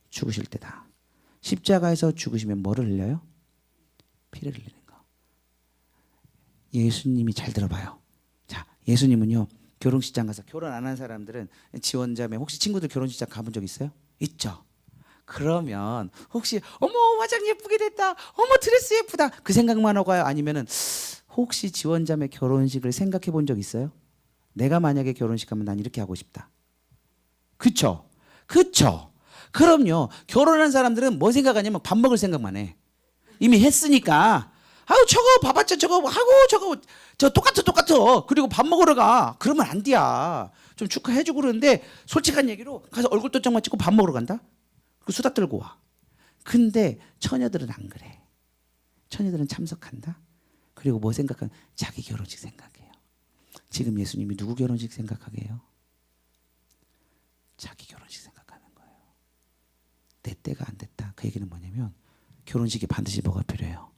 죽으실 때다. 십자가에서 죽으시면 뭐를 흘려요? 피를 흘리는 거. 예수님이 잘 들어봐요. 자, 예수님은요 결혼식장 가서 결혼 안 한 사람들은 지원자매 혹시 친구들 결혼식장 가본 적 있어요? 있죠. 그러면 혹시 어머 화장 예쁘게 됐다, 어머 드레스 예쁘다 그 생각만 하고 가요? 아니면은 혹시 지원자매 결혼식을 생각해 본 적 있어요? 내가 만약에 결혼식 가면 난 이렇게 하고 싶다. 그쵸? 그쵸? 그럼요. 결혼한 사람들은 뭐 생각하냐면 밥 먹을 생각만 해. 이미 했으니까 아우 저거 봐봤자 저거 하고 저 똑같아 그리고 밥 먹으러 가 그러면 안 돼야 좀 축하해주고 그러는데 솔직한 얘기로 가서 얼굴 도장만 찍고 밥 먹으러 간다? 그 수다 떨고 와. 근데 처녀들은 안 그래. 처녀들은 참석한다. 그리고 뭐 생각하면 자기 결혼식 생각해요. 지금 예수님이 누구 결혼식 생각하게 해요? 자기 결혼식 생각하는 거예요. 내 때가 안 됐다. 그 얘기는 뭐냐면 결혼식에 반드시 뭐가 필요해요?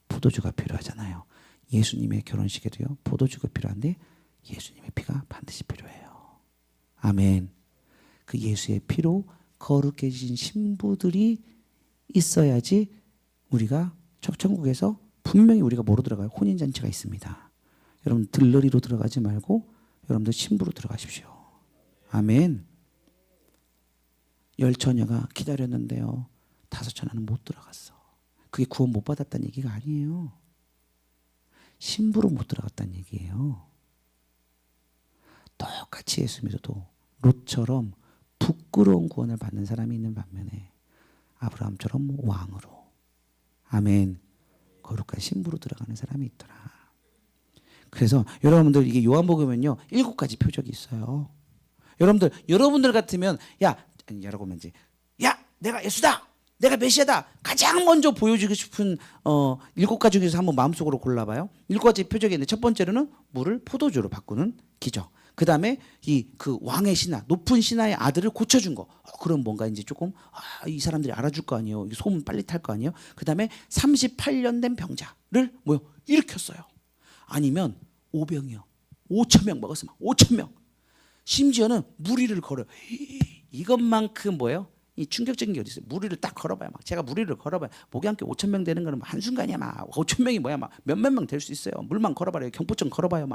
포도주가 필요하잖아요. 예수님의 결혼식에도요 포도주가 필요한데 예수님의 피가 반드시 필요해요. 아멘. 그 예수의 피로 거룩해진 신부들이 있어야지 우리가 천국에서 분명히 우리가 뭐로 들어가요? 혼인잔치가 있습니다. 여러분 들러리로 들어가지 말고 여러분들 신부로 들어가십시오. 아멘. 10처녀가 기다렸는데요 5처녀는 못 들어갔어. 그게 구원 못 받았다는 얘기가 아니에요. 신부로 못 들어갔다는 얘기예요. 똑같이 예수 믿어도 롯처럼 부끄러운 구원을 받는 사람이 있는 반면에 아브라함처럼 왕으로 아멘 거룩한 신부로 들어가는 사람이 있더라. 그래서 여러분들 이게 요한복음은요 7가지 표적이 있어요. 여러분들 같으면 여러분 이제 내가 예수다 내가 메시아다 가장 먼저 보여주고 싶은 7가지 중에서 한번 마음속으로 골라봐요. 7가지 표적이 있는데 첫 번째로는 물을 포도주로 바꾸는 기적. 그 다음에 그 왕의 신하, 높은 신하의 아들을 고쳐준 거. 그럼 뭔가 이제 조금 이 사람들이 알아줄 거 아니에요. 소문 빨리 탈 거 아니에요. 그 다음에 38년 된 병자를 일으켰어요. 아니면 오병이요. 5,000명 먹었으면 5,000명. 심지어는 무리를 걸어요. 이것만큼 뭐예요? 이 충격적인 게 어디 있어요? 무리를 딱 걸어봐요. 제가 무리를 걸어봐요. 목이 함께 5,000명 되는 거는 한순간이야. 5,000명이 뭐야? 몇 명 될 수 있어요. 물만 걸어봐요. 경포증 걸어봐요.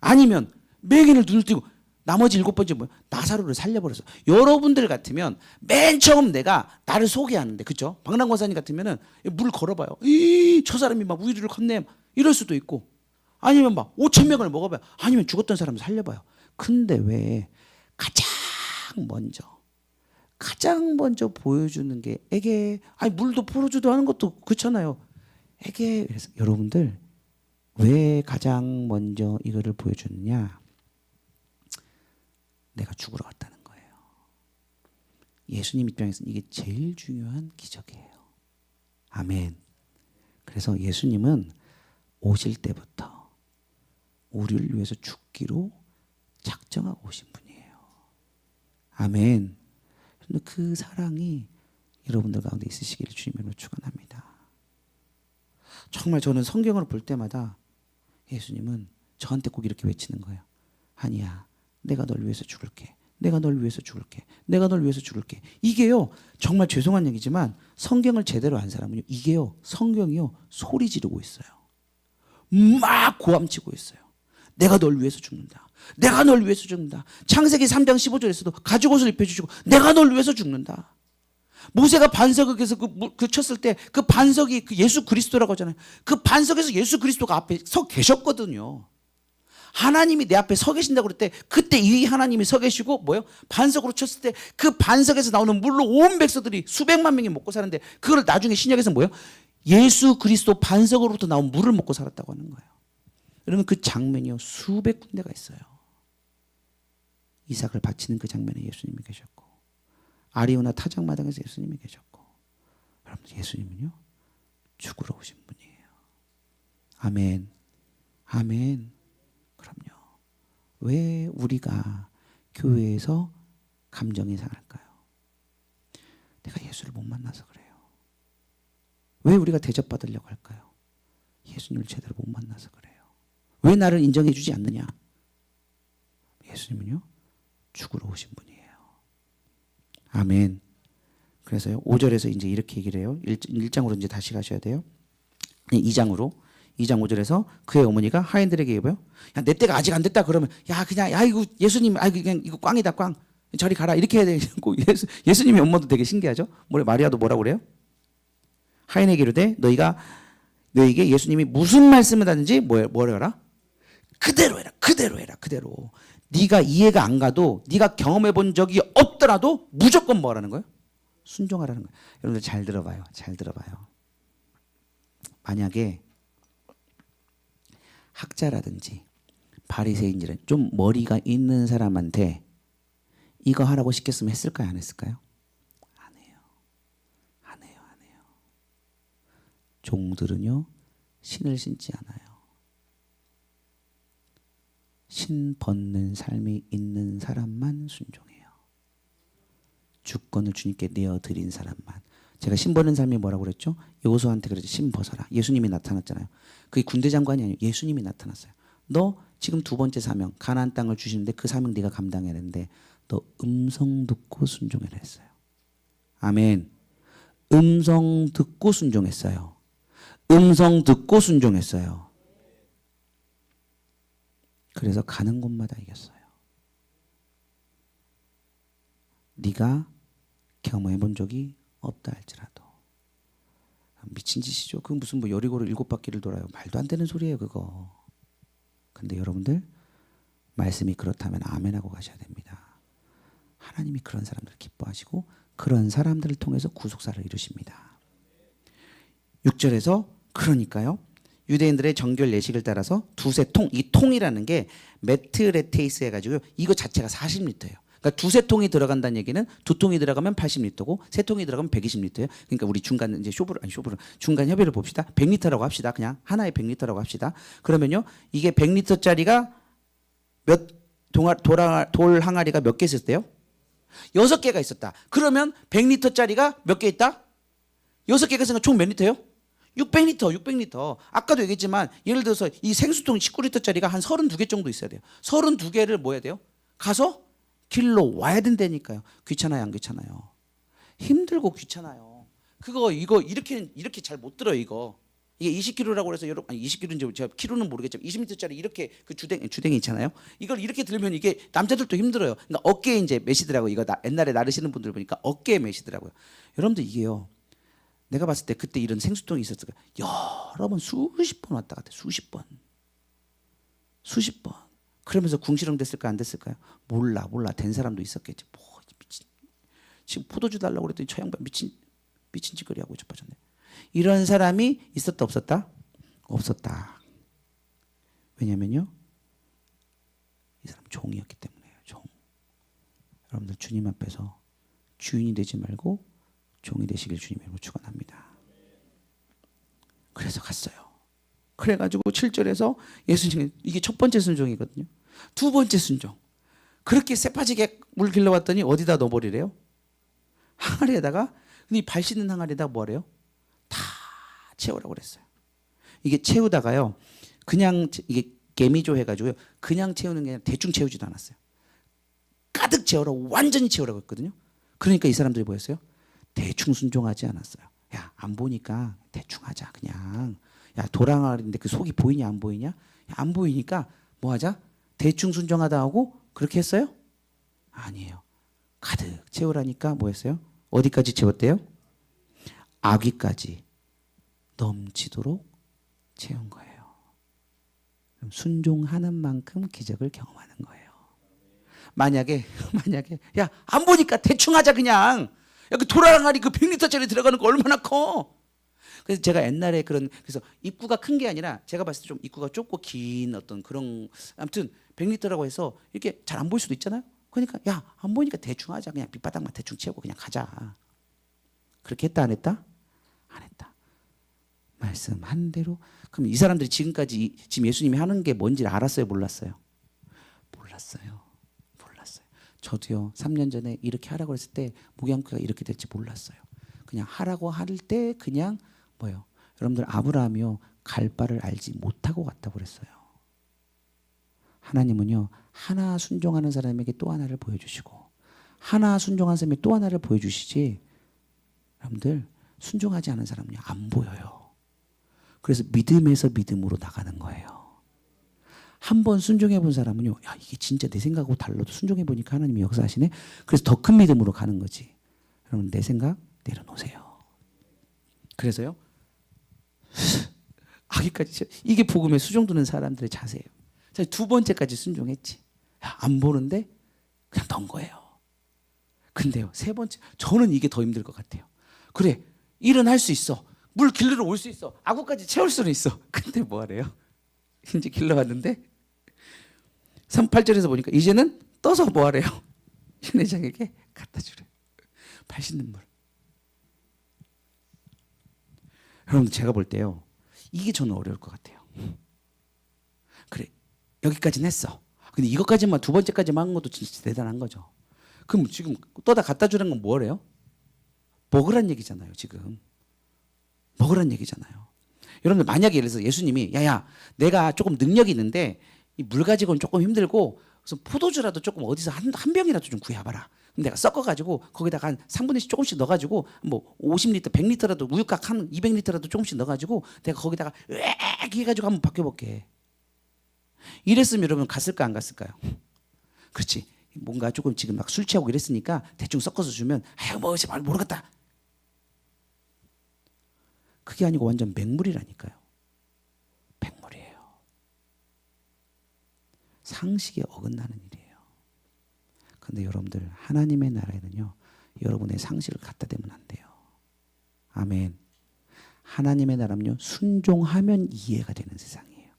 아니면 맹인을 눈을 뜨고 나머지 7번째 뭐예요? 나사로를 살려버렸어. 여러분들 같으면 맨 처음 내가 나를 소개하는데 그렇죠? 박남 권사님 같으면은 물 걸어봐요. 저 사람이 우유를 건네 이럴 수도 있고 아니면 5,000명을 먹어봐요. 아니면 죽었던 사람을 살려봐요. 근데 왜 가장 먼저 보여주는 게 에게, 아니 물도 포도주도 하는 것도 그렇잖아요. 에게. 그래서 여러분들 왜 가장 먼저 이거를 보여주느냐? 내가 죽으러 왔다는 거예요. 예수님 입장에서는 이게 제일 중요한 기적이에요. 아멘. 그래서 예수님은 오실 때부터 우리를 위해서 죽기로 작정하고 오신 분이에요. 아멘. 그 사랑이 여러분들 가운데 있으시기를 주님으로 축원합니다. 정말 저는 성경을 볼 때마다 예수님은 저한테 꼭 이렇게 외치는 거예요. 아니야, 내가 널 위해서 죽을게. 내가 널 위해서 죽을게. 내가 널 위해서 죽을게. 이게요, 정말 죄송한 얘기지만 성경을 제대로 안 사람은요, 이게요, 성경이요, 소리 지르고 있어요. 막 고함치고 있어요. 내가 널 위해서 죽는다. 내가 널 위해서 죽는다. 창세기 3장 15절에서도 가죽 옷을 입혀주시고 내가 널 위해서 죽는다. 모세가 반석에서 그 쳤을 때 그 반석이 그 예수 그리스도라고 하잖아요. 그 반석에서 예수 그리스도가 앞에 서 계셨거든요. 하나님이 내 앞에 서 계신다고 그럴 때 그때 이 하나님이 서 계시고 뭐요? 반석으로 쳤을 때 그 반석에서 나오는 물로 온 백성들이 수백만 명이 먹고 사는데 그걸 나중에 신약에서 뭐요? 예수 그리스도 반석으로부터 나온 물을 먹고 살았다고 하는 거예요. 여러분 그 장면이요, 수백 군데가 있어요. 이삭을 바치는 그 장면에 예수님이 계셨고, 아리오나 타작마당에서 예수님이 계셨고, 여러분 예수님은요 죽으러 오신 분이에요. 아멘. 아멘. 그럼요. 왜 우리가 교회에서 감정이 상할까요? 내가 예수를 못 만나서 그래요. 왜 우리가 대접받으려고 할까요? 예수님을 제대로 못 만나서 그래요. 왜 나를 인정해 주지 않느냐? 예수님은요 죽으러 오신 분이에요. 아멘. 그래서요 5절에서 이제 이렇게 얘기를 해요. 1장으로 이제 다시 가셔야 돼요. 2장으로 2장 5절에서 그의 어머니가 하인들에게 뭐요? 야, 내 때가 아직 안 됐다 그러면 야 그냥 야 이거 예수님 아 그냥 이거 꽝이다 꽝. 저리 가라 이렇게 해야 되고 예수님의 엄마도 되게 신기하죠. 마리아도 뭐라고 그래요? 하인에게 이르되 너에게 예수님이 무슨 말씀을 하든지 뭐라 해라? 그대로 해라. 그대로 해라. 그대로. 네가 이해가 안 가도 네가 경험해 본 적이 없더라도 무조건 뭐라는 거예요? 순종하라는 거예요. 여러분들 잘 들어봐요. 잘 들어봐요. 만약에 학자라든지 바리새인들은 좀 머리가 있는 사람한테 이거 하라고 시켰으면 했을까요? 안 했을까요? 안 해요. 안 해요. 안 해요. 종들은요 신을 신지 않아요. 신 벗는 삶이 있는 사람만 순종해요. 주권을 주님께 내어드린 사람만. 제가 신 벗는 삶이 뭐라고 그랬죠? 여호수아한테 그랬죠. 신 벗어라. 예수님이 나타났잖아요. 그게 군대 장관이 아니에요. 예수님이 나타났어요. 너 지금 두 번째 사명 가나안 땅을 주시는데 그 사명 네가 감당해야 되는데 너 음성 듣고 순종해라 했어요. 아멘. 음성 듣고 순종했어요. 음성 듣고 순종했어요. 그래서 가는 곳마다 이겼어요. 네가 경험해 본 적이 없다 할지라도. 미친 짓이죠. 그 무슨 뭐 여리고를 7바퀴를 돌아요. 말도 안 되는 소리예요 그거. 근데 여러분들 말씀이 그렇다면 아멘하고 가셔야 됩니다. 하나님이 그런 사람들을 기뻐하시고 그런 사람들을 통해서 구속사를 이루십니다. 6절에서 그러니까요. 유대인들의 정결 예식을 따라서 두세 통, 이 통이라는 게 메트레테이스 해가지고 이거 자체가 40리터예요. 그러니까 두세 통이 들어간다는 얘기는 두 통이 들어가면 80리터고 세 통이 들어가면 120리터예요. 그러니까 우리 중간 이제 중간 협의를 봅시다. 100리터라고 합시다. 그냥 하나에 100리터라고 합시다. 그러면요 이게 100리터짜리가 돌 항아리가 몇 개 있었대요? 6개가 있었다. 그러면 100리터짜리가 몇 개 있다? 6개가 있으니까 총 몇 리터예요? 600리터. 아까도 얘기했지만 예를 들어서 이 생수통 19리터짜리가 한 32개 정도 있어야 돼요. 32개를 뭐 해야 돼요? 가서 길러 와야 된다니까요. 귀찮아요, 안 귀찮아요? 힘들고 귀찮아요. 이거 이렇게 잘 못 들어요, 이거. 이게 20kg라고 해서 여러분 20kg인지 제가 키로는 모르겠지만 20m짜리 이렇게 그 주댕이 있잖아요. 이걸 이렇게 들면 이게 남자들도 힘들어요. 그러니까 어깨에 이제 매시더라고요. 이거 옛날에 나르시는 분들 보니까 어깨에 매시더라고요. 여러분들 이게요. 내가 봤을 때 그때 이런 생수통이 있었을 거예요. 여러 번 수십 번 왔다 갔다 수십 번. 그러면서 궁시렁 됐을까 안 됐을까요? 몰라. 된 사람도 있었겠지. 뭐 미친. 지금 포도주 달라고 그랬더니 저 양반 미친 짓거리 하고 자빠졌네. 이런 사람이 있었다 없었다? 없었다. 왜냐면요. 이 사람 종이었기 때문에요. 종. 여러분들 주님 앞에서 주인이 되지 말고 종이 되시길 주님으로 축원합니다. 그래서 갔어요. 그래가지고 7절에서 예수님, 이게 첫 번째 순종이거든요. 두 번째 순종. 그렇게 새빠지게 물 길러왔더니 어디다 넣어버리래요? 항아리에다가. 근데 이 발 씻는 항아리에다가 뭐래요? 다 채우라고 그랬어요. 이게 채우다가요, 그냥 이게 개미조 해가지고요, 그냥 채우는 게 아니라 대충 채우지도 않았어요. 가득 채우라고, 완전히 채우라고 했거든요. 그러니까 이 사람들이 뭐였어요? 대충 순종하지 않았어요. 야, 안 보니까 대충 하자 그냥. 야, 도랑아리인데 그 속이 보이냐 안 보이냐? 야, 안 보이니까 뭐 하자? 대충 순종하다 하고 그렇게 했어요? 아니에요. 가득 채우라니까 뭐 했어요? 어디까지 채웠대요? 아귀까지 넘치도록 채운 거예요. 그럼 순종하는 만큼 기적을 경험하는 거예요. 만약에 야, 안 보니까 대충 하자 그냥. 야, 그 도랑아리 그 100리터짜리 들어가는 거 얼마나 커? 그래서 제가 옛날에 그래서 입구가 큰 게 아니라 제가 봤을 때 좀 입구가 좁고 긴 어떤 그런, 아무튼 100리터라고 해서 이렇게 잘 안 보일 수도 있잖아요. 그러니까 야, 안 보니까 대충 하자. 그냥 밑바닥만 대충 채우고 그냥 가자. 그렇게 했다 안 했다? 안 했다. 말씀한 대로. 그럼 이 사람들이 지금까지 지금 예수님이 하는 게 뭔지 알았어요, 몰랐어요? 몰랐어요. 저도요, 3년 전에 이렇게 하라고 했을 때 목양교회가 이렇게 될지 몰랐어요. 그냥 하라고 할 때 그냥 뭐요? 여러분들 아브라함이요, 갈 바를 알지 못하고 갔다고 그랬어요. 하나님은요, 하나 순종하는 사람에게 또 하나를 보여주시고, 하나 순종하는 사람에게 또 하나를 보여주시지, 여러분들 순종하지 않은 사람은요 안 보여요. 그래서 믿음에서 믿음으로 나가는 거예요. 한번 순종해 본 사람은요, 야, 이게 진짜 내 생각하고 달라도 순종해 보니까 하나님이 역사하시네. 그래서 더 큰 믿음으로 가는 거지. 여러분, 내 생각 내려놓으세요. 그래서요, 아기까지 이게 복음에 수종드는 사람들의 자세예요. 자, 두 번째까지 순종했지. 야, 안 보는데 그냥 넣은 거예요. 근데요, 세 번째, 저는 이게 더 힘들 것 같아요. 그래, 일은 할 수 있어. 물 길르러 올 수 있어. 아구까지 채울 수는 있어. 근데 뭐 하래요? 이제 길러왔는데 8절에서 보니까 이제는 떠서 뭐 하래요? 신회장에게 갖다 주래요. 발 씻는 물. 여러분, 제가 볼 때요, 이게 저는 어려울 것 같아요. 그래, 여기까지는 했어. 근데 이것까지만, 두 번째까지만 한 것도 진짜 대단한 거죠. 그럼 지금 떠다 갖다 주는 건 뭐래요? 먹으란 얘기잖아요. 지금 먹으란 얘기잖아요. 여러분들, 만약에 예를 들어서 예수님이 야야, 내가 조금 능력이 있는데 이 물 가지고는 조금 힘들고 그래서 포도주라도 조금 어디서 한 병이라도 좀 구해봐라. 그럼 내가 섞어가지고 거기다가 한 3분의 10 조금씩 넣어가지고 뭐 50리터, 100리터라도 우유곽 한 200리터라도 조금씩 넣어가지고 내가 거기다가 으악 해가지고 한번 바뀌어볼게. 이랬으면 여러분 갔을까 안 갔을까요? 그렇지. 뭔가 조금 지금 막 술 취하고 이랬으니까 대충 섞어서 주면 아유 뭐 제발 모르겠다. 그게 아니고 완전 맹물이라니까요. 맹물이에요. 상식에 어긋나는 일이에요. 그런데 여러분들, 하나님의 나라에는요, 여러분의 상식을 갖다 대면 안 돼요. 아멘. 하나님의 나라는요, 순종하면 이해가 되는 세상이에요.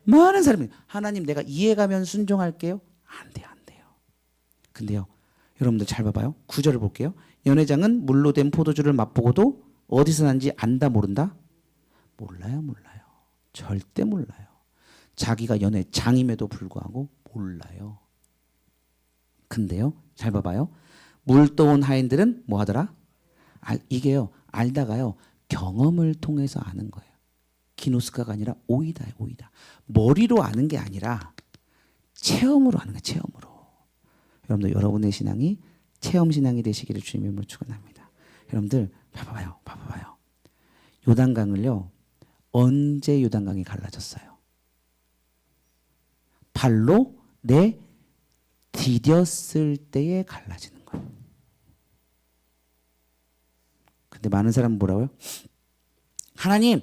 많은 사람이 하나님 내가 이해가면 순종할게요. 안 돼요. 근데요, 여러분들 잘 봐봐요. 9절을 볼게요. 연회장은 물로 된 포도주를 맛보고도 어디서 난지 안다 모른다? 몰라요. 절대 몰라요. 자기가 연회장임에도 불구하고 몰라요. 근데요, 잘 봐봐요. 물 떠온 하인들은 뭐 하더라? 이게요, 알다가요, 경험을 통해서 아는 거예요. 기노스카가 아니라 오이다예요, 오이다. 머리로 아는 게 아니라 체험으로 아는 거예요, 체험으로. 여러분들, 여러분의 신앙이 체험 신앙이 되시기를 주님의 이름으로 축원합니다. 여러분들, 봐봐요. 요단강을요, 언제 요단강이 갈라졌어요? 발로 디뎠을 때에 갈라지는 거예요. 근데 많은 사람은 뭐라고요? 하나님,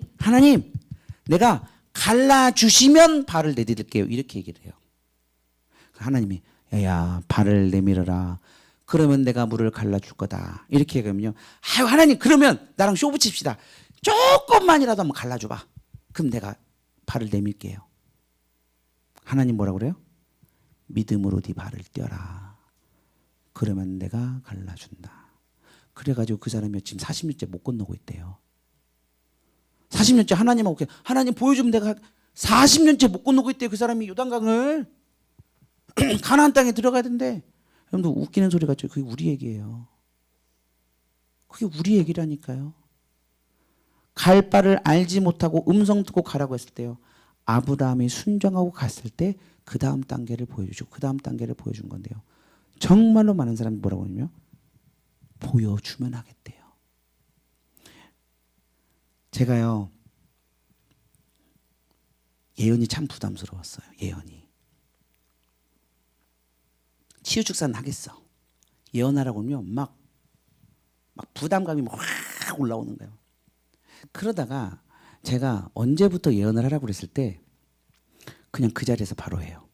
내가 갈라주시면 발을 내디딜게요. 이렇게 얘기를 해요. 하나님이 야야 발을 내밀어라. 그러면 내가 물을 갈라줄 거다. 이렇게 얘기하면요. 아유 하나님 그러면 나랑 쇼 붙입시다. 조금만이라도 한번 갈라줘봐. 그럼 내가 발을 내밀게요. 하나님 뭐라고 그래요? 믿음으로 네 발을 떼어라. 그러면 내가 갈라준다. 그래가지고 그 사람이 지금 40년째 못 건너고 있대요. 40년째 하나님하고 하나님 보여주면 내가 40년째 못 건너고 있대요. 그 사람이 요단강을 가나안 땅에 들어가야 된대. 여러분들 웃기는 소리 같죠? 그게 우리 얘기예요. 그게 우리 얘기라니까요. 갈 바를 알지 못하고 음성 듣고 가라고 했을 때요. 아브라함이 순종하고 갔을 때 그 다음 단계를 보여주고 그 다음 단계를 보여준 건데요. 정말로 많은 사람이 뭐라고 하냐면 보여주면 하겠대요. 제가요. 예언이 참 부담스러웠어요. 예언이. 치유축사는 하겠어. 예언하라고 하면 막 부담감이 막 확 올라오는 거예요. 그러다가 제가 언제부터 예언을 하라고 그랬을 때 그냥 그 자리에서 바로 해요.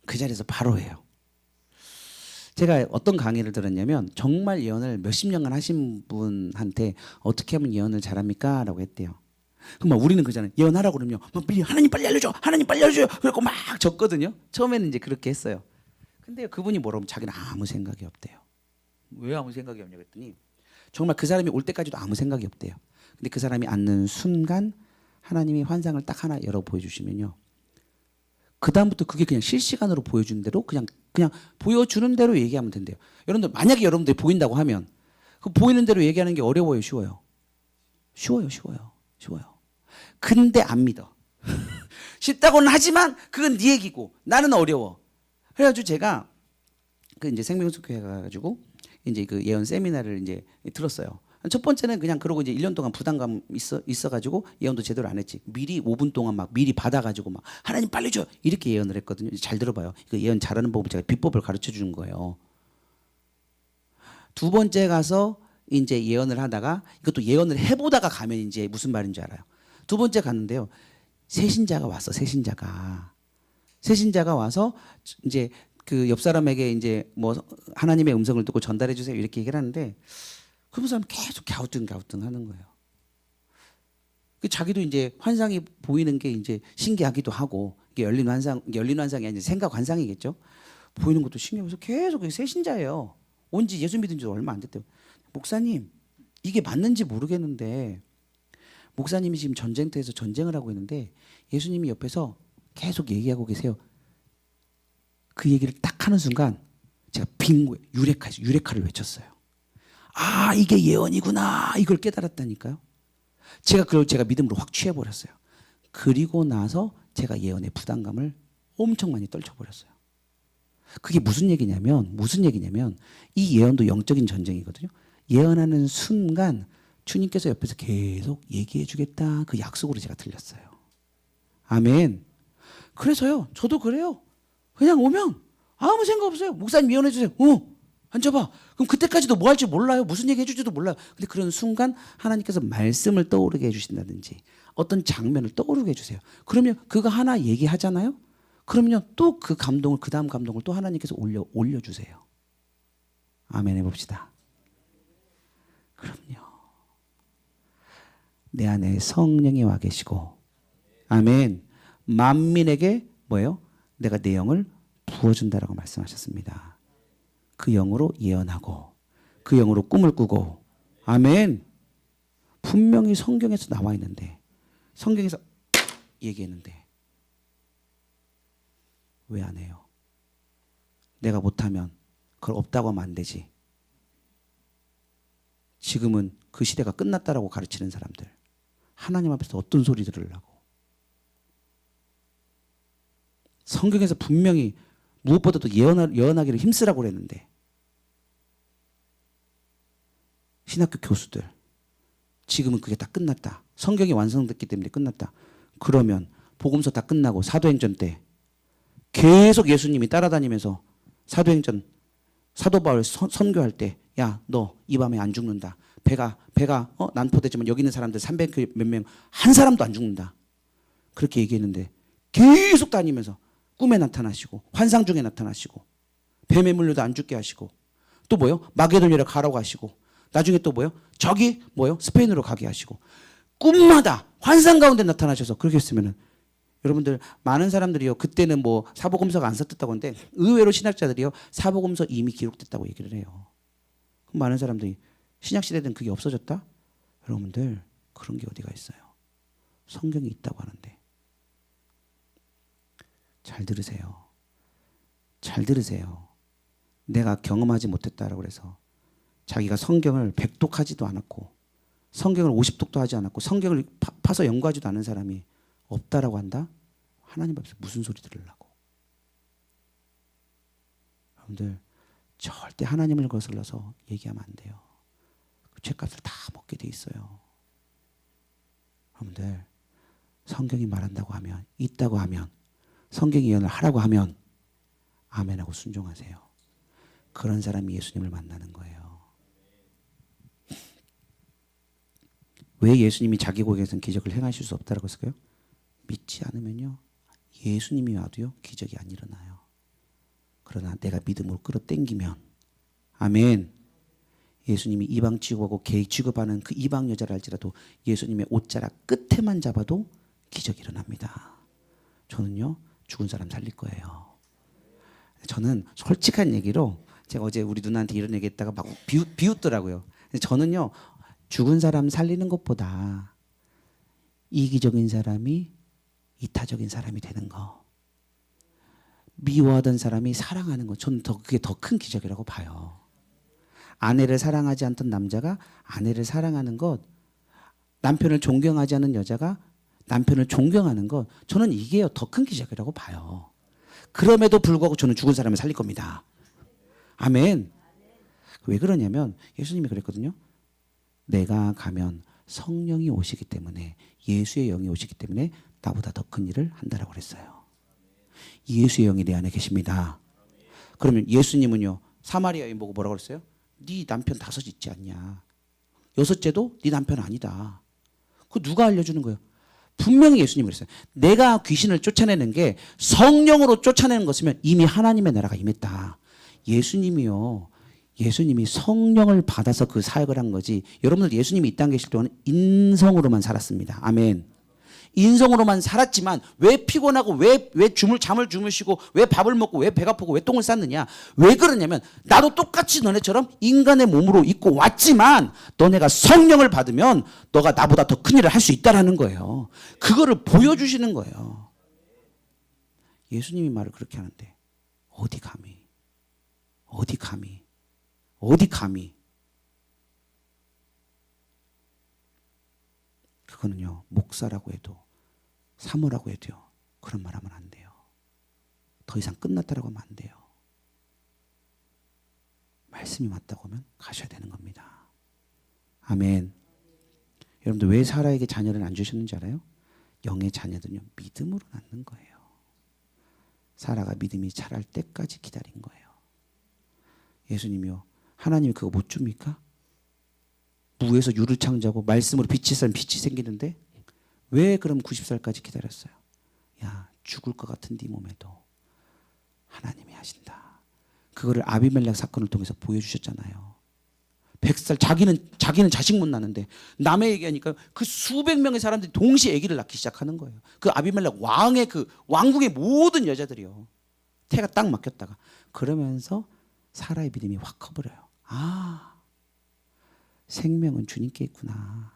그 자리에서 바로 해요. 제가 어떤 강의를 들었냐면 정말 예언을 몇십 년간 하신 분한테 어떻게 하면 예언을 잘합니까? 라고 했대요. 그럼 막 우리는 그잖아요. 예언하라고 그러면 막 미리 하나님 빨리 알려줘. 하나님 빨리 알려줘요. 그래갖고 막 적거든요. 처음에는 이제 그렇게 했어요. 근데 그분이 뭐라고 하면 자기는 아무 생각이 없대요. 왜 아무 생각이 없냐고 했더니 정말 그 사람이 올 때까지도 아무 생각이 없대요. 근데 그 사람이 앉는 순간 하나님이 환상을 딱 하나 열어 보여주시면요. 그 다음부터 그게 그냥 실시간으로 보여주는 대로 그냥 보여주는 대로 얘기하면 된대요. 여러분들 만약에 여러분들이 보인다고 하면 그 보이는 대로 얘기하는 게 어려워요, 쉬워요? 쉬워요. 근데 안 믿어. 쉽다고는 하지만 그건 네 얘기고 나는 어려워. 그래가지고 제가 그 이제 생명수교회 가가지고 이제 그 예언 세미나를 이제 들었어요. 첫 번째는 그냥 그러고 이제 1년 동안 부담감 있어가지고 예언도 제대로 안 했지. 미리 5분 동안 막 미리 받아가지고 막 하나님 빨리 줘 이렇게 예언을 했거든요. 잘 들어봐요. 그 예언 잘하는 법을 제가 비법을 가르쳐 주는 거예요. 두 번째 가서 이제 예언을 하다가 이것도 예언을 해보다가 가면 이제 무슨 말인지 알아요. 두 번째 갔는데요. 새신자가 왔어. 새신자가 와서 이제 그 옆 사람에게 이제 뭐 하나님의 음성을 듣고 전달해 주세요 이렇게 얘기를 하는데 그 사람 계속 갸우뚱 하는 거예요. 자기도 이제 환상이 보이는 게 이제 신기하기도 하고 이게 열린 환상이 아니라 생각 환상이겠죠. 보이는 것도 신기해서 계속 새신자예요. 온지 예수 믿은 지 얼마 안 됐대요. 목사님 이게 맞는지 모르겠는데 목사님이 지금 전쟁터에서 전쟁을 하고 있는데 예수님이 옆에서 계속 얘기하고 계세요. 그 얘기를 딱 하는 순간 제가 빙고에 유레카를 외쳤어요. 아 이게 예언이구나 이걸 깨달았다니까요. 제가 믿음으로 확 취해버렸어요. 그리고 나서 제가 예언의 부담감을 엄청 많이 떨쳐버렸어요. 그게 무슨 얘기냐면 이 예언도 영적인 전쟁이거든요. 예언하는 순간 주님께서 옆에서 계속 얘기해 주겠다 그 약속으로 제가 들렸어요. 아멘. 그래서요 저도 그래요. 그냥 오면 아무 생각 없어요. 목사님 예언해 주세요. 앉아봐. 그럼 그때까지도 뭐 할지 몰라요. 무슨 얘기 해줄지도 몰라요. 근데 그런 순간 하나님께서 말씀을 떠오르게 해주신다든지 어떤 장면을 떠오르게 해주세요. 그러면 그거 하나 얘기하잖아요. 그러면 또 그 감동을 그 다음 감동을 또 하나님께서 올려주세요. 아멘 해봅시다. 그럼요. 내 안에 성령이 와 계시고 아멘. 만민에게 뭐예요? 내가 내 영을 부어준다라고 말씀하셨습니다. 그 영으로 예언하고 그 영으로 꿈을 꾸고 아멘. 분명히 성경에서 나와 있는데 성경에서 얘기했는데 왜 안 해요? 내가 못하면 그걸 없다고 하면 안 되지. 지금은 그 시대가 끝났다라고 가르치는 사람들 하나님 앞에서 어떤 소리 들으려고. 성경에서 분명히 무엇보다도 예언하기를 힘쓰라고 그랬는데 신학교 교수들 지금은 그게 다 끝났다. 성경이 완성됐기 때문에 끝났다. 그러면 복음서 다 끝나고 사도행전 때 계속 예수님이 따라다니면서 사도 바울 선교할 때 야, 너 이 밤에 안 죽는다. 배가 난포되지만 여기 있는 사람들 300 몇 명 한 사람도 안 죽는다. 그렇게 얘기했는데 계속 다니면서 꿈에 나타나시고 환상 중에 나타나시고 뱀에 물려도 안 죽게 하시고 또 뭐요? 마게도니아로 가라고 하시고 나중에 또 뭐요? 저기 뭐요? 스페인으로 가게 하시고 꿈마다 환상 가운데 나타나셔서 그렇게 했으면은 여러분들 많은 사람들이요 그때는 뭐 사복음서가 안 썼다고 하는데 의외로 신학자들이요 사복음서 이미 기록됐다고 얘기를 해요. 그럼 많은 사람들이 신약 시대는 그게 없어졌다? 여러분들 그런 게 어디가 있어요? 성경이 있다고 하는데 잘 들으세요. 잘 들으세요. 내가 경험하지 못했다라고 해서 자기가 성경을 100독하지도 않았고 성경을 50독도 하지 않았고 성경을 파서 연구하지도 않은 사람이 없다라고 한다? 하나님 앞에서 무슨 소리 들으려고? 여러분들 절대 하나님을 거슬러서 얘기하면 안 돼요. 그 죄값을 다 먹게 돼 있어요. 여러분들 성경이 말한다고 하면 있다고 하면 성경이 예언을 하라고 하면 아멘하고 순종하세요. 그런 사람이 예수님을 만나는 거예요. 왜 예수님이 자기 고객에서는 기적을 행하실 수 없다라고 했을까요? 믿지 않으면요 예수님이 와도요 기적이 안 일어나요. 그러나 내가 믿음으로 끌어당기면 아멘. 예수님이 이방 취급하고 개 취급하는 그 이방 여자를 할지라도 예수님의 옷자락 끝에만 잡아도 기적이 일어납니다. 저는요 죽은 사람 살릴 거예요. 저는 솔직한 얘기로 제가 어제 우리 누나한테 이런 얘기했다가 막 비웃더라고요. 저는요 죽은 사람 살리는 것보다 이기적인 사람이 이타적인 사람이 되는 거, 미워하던 사람이 사랑하는 거, 저는 그게 더 큰 기적이라고 봐요. 아내를 사랑하지 않던 남자가 아내를 사랑하는 것, 남편을 존경하지 않는 여자가 남편을 존경하는 것, 저는 이게 더 큰 기적이라고 봐요. 그럼에도 불구하고 저는 죽은 사람을 살릴 겁니다. 아멘. 왜 그러냐면 예수님이 그랬거든요. 내가 가면 성령이 오시기 때문에 예수의 영이 오시기 때문에 나보다 더 큰 일을 한다라고 그랬어요. 예수의 영이 내 안에 계십니다. 그러면 예수님은요 사마리아 여인 보고 뭐라고 그랬어요? 네 남편 5 있지 않냐? 6째도 네 남편 아니다. 그거 누가 알려주는 거예요? 분명히 예수님이 그랬어요. 내가 귀신을 쫓아내는 게 성령으로 쫓아내는 것이면 이미 하나님의 나라가 임했다. 예수님이 성령을 받아서 그 사역을 한 거지. 여러분들 예수님이 이 땅에 계실 동안 인성으로만 살았습니다. 아멘. 인성으로만 살았지만 왜 피곤하고 왜 잠을 주무시고 왜 밥을 먹고 왜 배가 고프고 왜 똥을 쌌느냐? 왜 그러냐면 나도 똑같이 너네처럼 인간의 몸으로 있고 왔지만 너네가 성령을 받으면 너가 나보다 더 큰 일을 할 수 있다라는 거예요. 그거를 보여주시는 거예요. 예수님이 말을 그렇게 하는데 어디 감히 그거는요 목사라고 해도 사모라고 해도요 그런 말 하면 안 돼요. 더 이상 끝났다라고 하면 안 돼요. 말씀이 맞다고 하면 가셔야 되는 겁니다. 아멘. 여러분들 왜 사라에게 자녀를 안 주셨는지 알아요? 영의 자녀들은요 믿음으로 낳는 거예요. 사라가 믿음이 자랄 때까지 기다린 거예요. 예수님이요 하나님이 그거 못 줍니까? 무에서 유를 창조하고 말씀으로 빛이 있으면 빛이 생기는데 왜 그럼 90살까지 기다렸어요? 야 죽을 것 같은 네 몸에도 하나님이 하신다. 그거를 아비멜렉 사건을 통해서 보여주셨잖아요. 100살 자기는 자식 못 낳는데 남의 얘기하니까 그 수백 명의 사람들이 동시에 아기를 낳기 시작하는 거예요. 그 아비멜렉 왕의 그 왕국의 모든 여자들이요 태가 딱 막혔다가 그러면서 사라의 믿음이 확 커버려요. 아 생명은 주님께 있구나.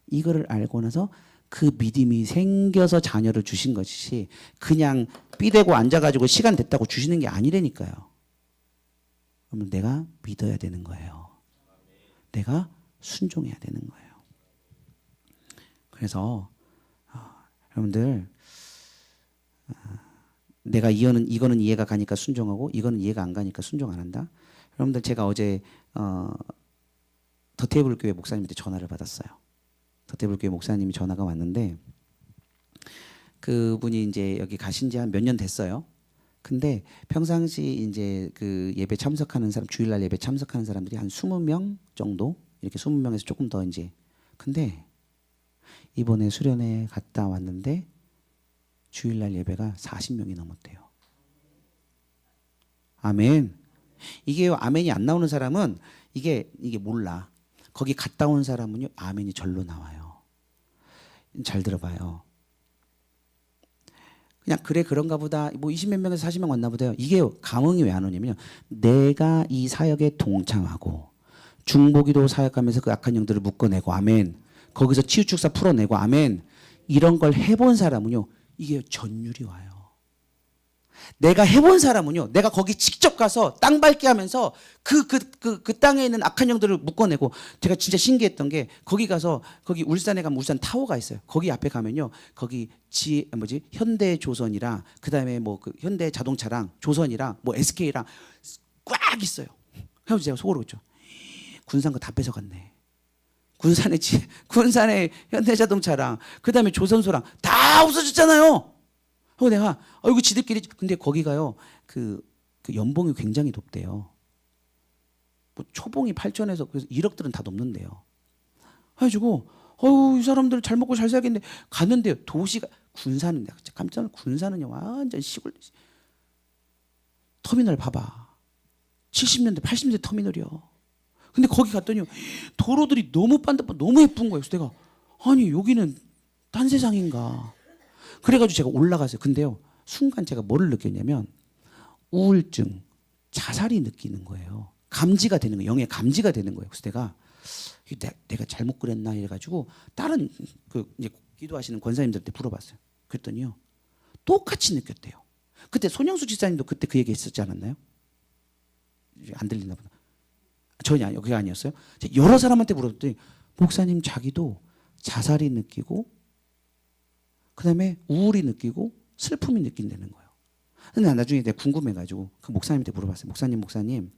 이거를 알고 나서 그 믿음이 생겨서 자녀를 주신 것이 그냥 삐대고 앉아가지고 시간 됐다고 주시는 게 아니라니까요. 그러면 내가 믿어야 되는 거예요. 내가 순종해야 되는 거예요. 그래서 여러분들 내가 이거는 이해가 가니까 순종하고 이거는 이해가 안 가니까 순종 안 한다. 여러분들 제가 어제 더 테이블 교회 목사님한테 전화를 받았어요. 더 테이블 교회 목사님이 전화가 왔는데 그분이 이제 여기 가신 지 한 몇 년 됐어요. 근데 평상시 이제 그 예배 참석하는 사람 주일날 예배 참석하는 사람들이 한 20명 정도 이렇게 20명에서 조금 더 이제 근데 이번에 수련회 갔다 왔는데 주일날 예배가 40명이 넘었대요. 아멘. 이게 아멘이 안 나오는 사람은 이게 몰라. 거기 갔다 온 사람은요, 아멘이 절로 나와요. 잘 들어봐요. 그냥 그래 그런가 보다. 뭐 20몇 명에서 40명 왔나 보다요. 이게 감흥이 왜 안 오냐면요. 내가 이 사역에 동참하고 중보기도 사역하면서 그 악한 영들을 묶어내고 아멘. 거기서 치유축사 풀어내고 아멘. 이런 걸 해본 사람은요. 이게 전율이 와요. 내가 해본 사람은요. 내가 거기 직접 가서 땅 밟게 하면서 그 땅에 있는 악한 영들을 묶어내고 제가 진짜 신기했던 게 거기 가서 거기 울산에 가면 울산 타워가 있어요. 거기 앞에 가면요. 거기 현대조선이랑 그다음에 뭐 그 현대자동차랑 조선이랑 뭐 SK랑 꽉 있어요. 그래서 제가 속으로 그랬죠. 군산 거 다 뺏어갔네. 군산의 현대자동차랑 그다음에 조선소랑 다 없어졌잖아요. 그리고 내가 이거 지들끼리 근데 거기가요 그 연봉이 굉장히 높대요. 뭐 초봉이 8천에서 그래서 1억들은 다 넘는데요. 해가지고 이 사람들 잘 먹고 잘 살겠는데 갔는데요 도시가 군산은 내가 진짜 깜짝 놀랐어요. 군산은요 완전 시골 터미널 봐봐. 70년대 80년대 터미널이요. 근데 거기 갔더니 도로들이 너무 반듯반 너무 예쁜 거예요. 그래서 내가 아니 여기는 딴 세상인가. 그래가지고 제가 올라가서요. 근데요 순간 제가 뭐를 느꼈냐면 우울증, 자살이 느끼는 거예요. 감지가 되는 거예요. 영의 감지가 되는 거예요. 그래서 내가 잘못 그랬나 이래가지고 다른 이제 기도하시는 권사님들한테 물어봤어요. 그랬더니요 똑같이 느꼈대요. 그때 손영수 지사님도 그때 그 얘기 했었지 않았나요? 안 들리나 보다. 전혀 아니요. 그게 아니었어요. 여러 사람한테 물어봤더니 목사님 자기도 자살이 느끼고 그다음에 우울이 느끼고 슬픔이 느낀다는 거예요. 근데 나중에 내가 궁금해가지고 그 목사님한테 물어봤어요. 목사님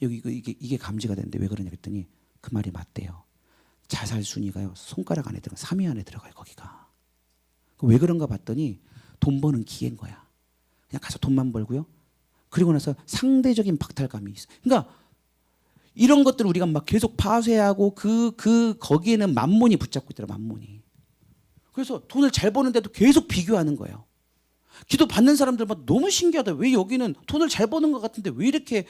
여기 이게 감지가 되는데 왜 그러냐 그랬더니 그 말이 맞대요. 자살 순위가요 손가락 안에 들어가 3위 안에 들어가요. 거기가. 왜 그런가 봤더니 돈 버는 기회인 거야. 그냥 가서 돈만 벌고요. 그리고 나서 상대적인 박탈감이 있어. 그러니까 이런 것들을 우리가 막 계속 파쇄하고 거기에는 만몬이 붙잡고 있더라. 만몬이. 그래서 돈을 잘 버는데도 계속 비교하는 거예요. 기도 받는 사람들 막 너무 신기하다. 왜 여기는 돈을 잘 버는 것 같은데 왜 이렇게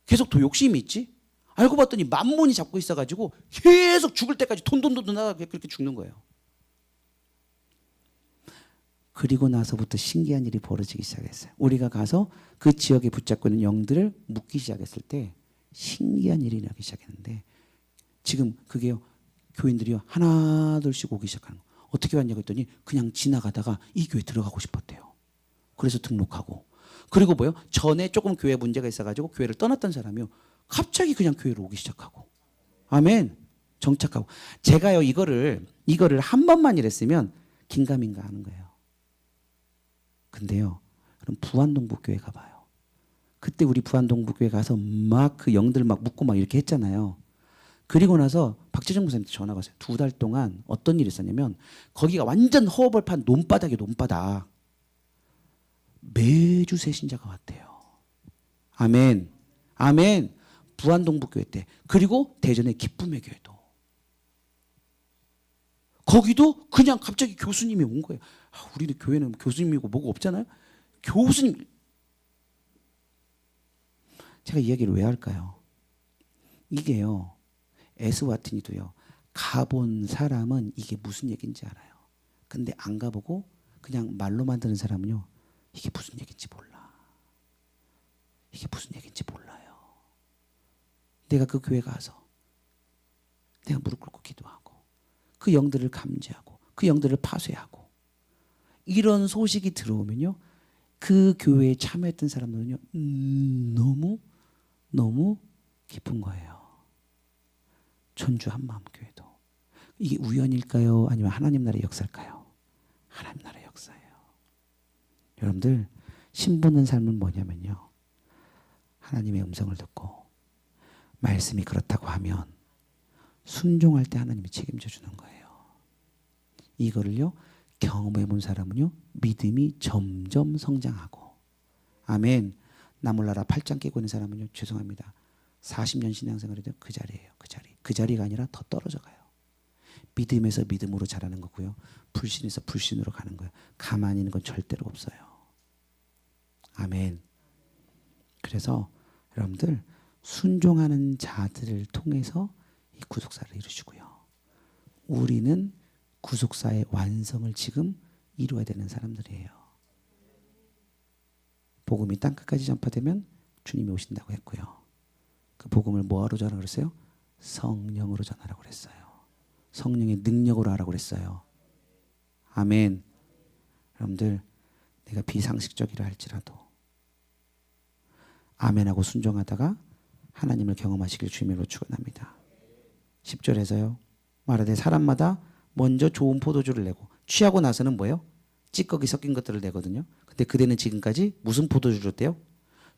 계속 더 욕심이 있지? 알고 봤더니 만몬이 잡고 있어가지고 계속 죽을 때까지 돈 하다 그렇게 죽는 거예요. 그리고 나서부터 신기한 일이 벌어지기 시작했어요. 우리가 가서 그 지역에 붙잡고 있는 영들을 묶기 시작했을 때 신기한 일이 나기 시작했는데 지금 그게요 교인들이요 하나 둘씩 오기 시작하는 거예요. 어떻게 왔냐고 했더니 그냥 지나가다가 이 교회 들어가고 싶었대요. 그래서 등록하고 그리고 뭐요? 전에 조금 교회 문제가 있어가지고 교회를 떠났던 사람이요 갑자기 그냥 교회로 오기 시작하고 아멘 정착하고 제가요 이거를 한 번만 이랬으면 긴가민가 하는 거예요. 근데요 그럼 부안동북교회 가봐요. 그때 우리 부안동북교회 가서 막 그 영들 막 묶고 막 이렇게 했잖아요. 그리고 나서 박재정 목사님한테 전화가 왔어요. 2달 동안 어떤 일이 있었냐면 거기가 완전 허허벌판 논바닥이에요. 논바닥. 매주 새 신자가 왔대요. 아멘. 아멘. 부안동북교회 때. 그리고 대전의 기쁨의 교회도. 거기도 그냥 갑자기 교수님이 온 거예요. 우리는 교회는 교수님이고 뭐가 없잖아요. 교수님. 제가 이 이야기를 왜 할까요? 이게요. 에스와트니도요. 가본 사람은 이게 무슨 얘기인지 알아요. 근데 안 가보고 그냥 말로만 듣는 사람은요. 이게 무슨 얘기인지 몰라. 이게 무슨 얘기인지 몰라요. 내가 그 교회 가서 내가 무릎 꿇고 기도하고 그 영들을 감지하고 그 영들을 파쇄하고 이런 소식이 들어오면요. 그 교회에 참여했던 사람들은요. 너무 기쁜 거예요. 전주 한마음교회도. 이게 우연일까요? 아니면 하나님 나라의 역사일까요? 하나님 나라의 역사예요. 여러분들 신부는 삶은 뭐냐면요. 하나님의 음성을 듣고 말씀이 그렇다고 하면 순종할 때 하나님이 책임져 주는 거예요. 이거를요. 경험해 본 사람은요. 믿음이 점점 성장하고 아멘. 나 몰라라 8장 깨고 있는 사람은요. 죄송합니다. 40년 신앙생활 해도 그 자리예요. 그 자리가 아니라 더 떨어져 가요. 믿음에서 믿음으로 자라는 거고요. 불신에서 불신으로 가는 거예요. 가만히 있는 건 절대로 없어요. 아멘. 그래서 여러분들 순종하는 자들을 통해서 이 구속사를 이루시고요. 우리는 구속사의 완성을 지금 이루어야 되는 사람들이에요. 복음이 땅끝까지 전파되면 주님이 오신다고 했고요. 그 복음을 뭐하러 전하라고 그랬어요? 성령으로 전하라고 그랬어요. 성령의 능력으로 하라고 그랬어요. 아멘. 여러분들 내가 비상식적이라 할지라도 아멘하고 순종하다가 하나님을 경험하시길 주님으로 축원합니다. 10절에서요. 말하되 사람마다 먼저 좋은 포도주를 내고 취하고 나서는 뭐예요? 찌꺼기 섞인 것들을 내거든요. 근데 그대는 지금까지 무슨 포도주를 떼요?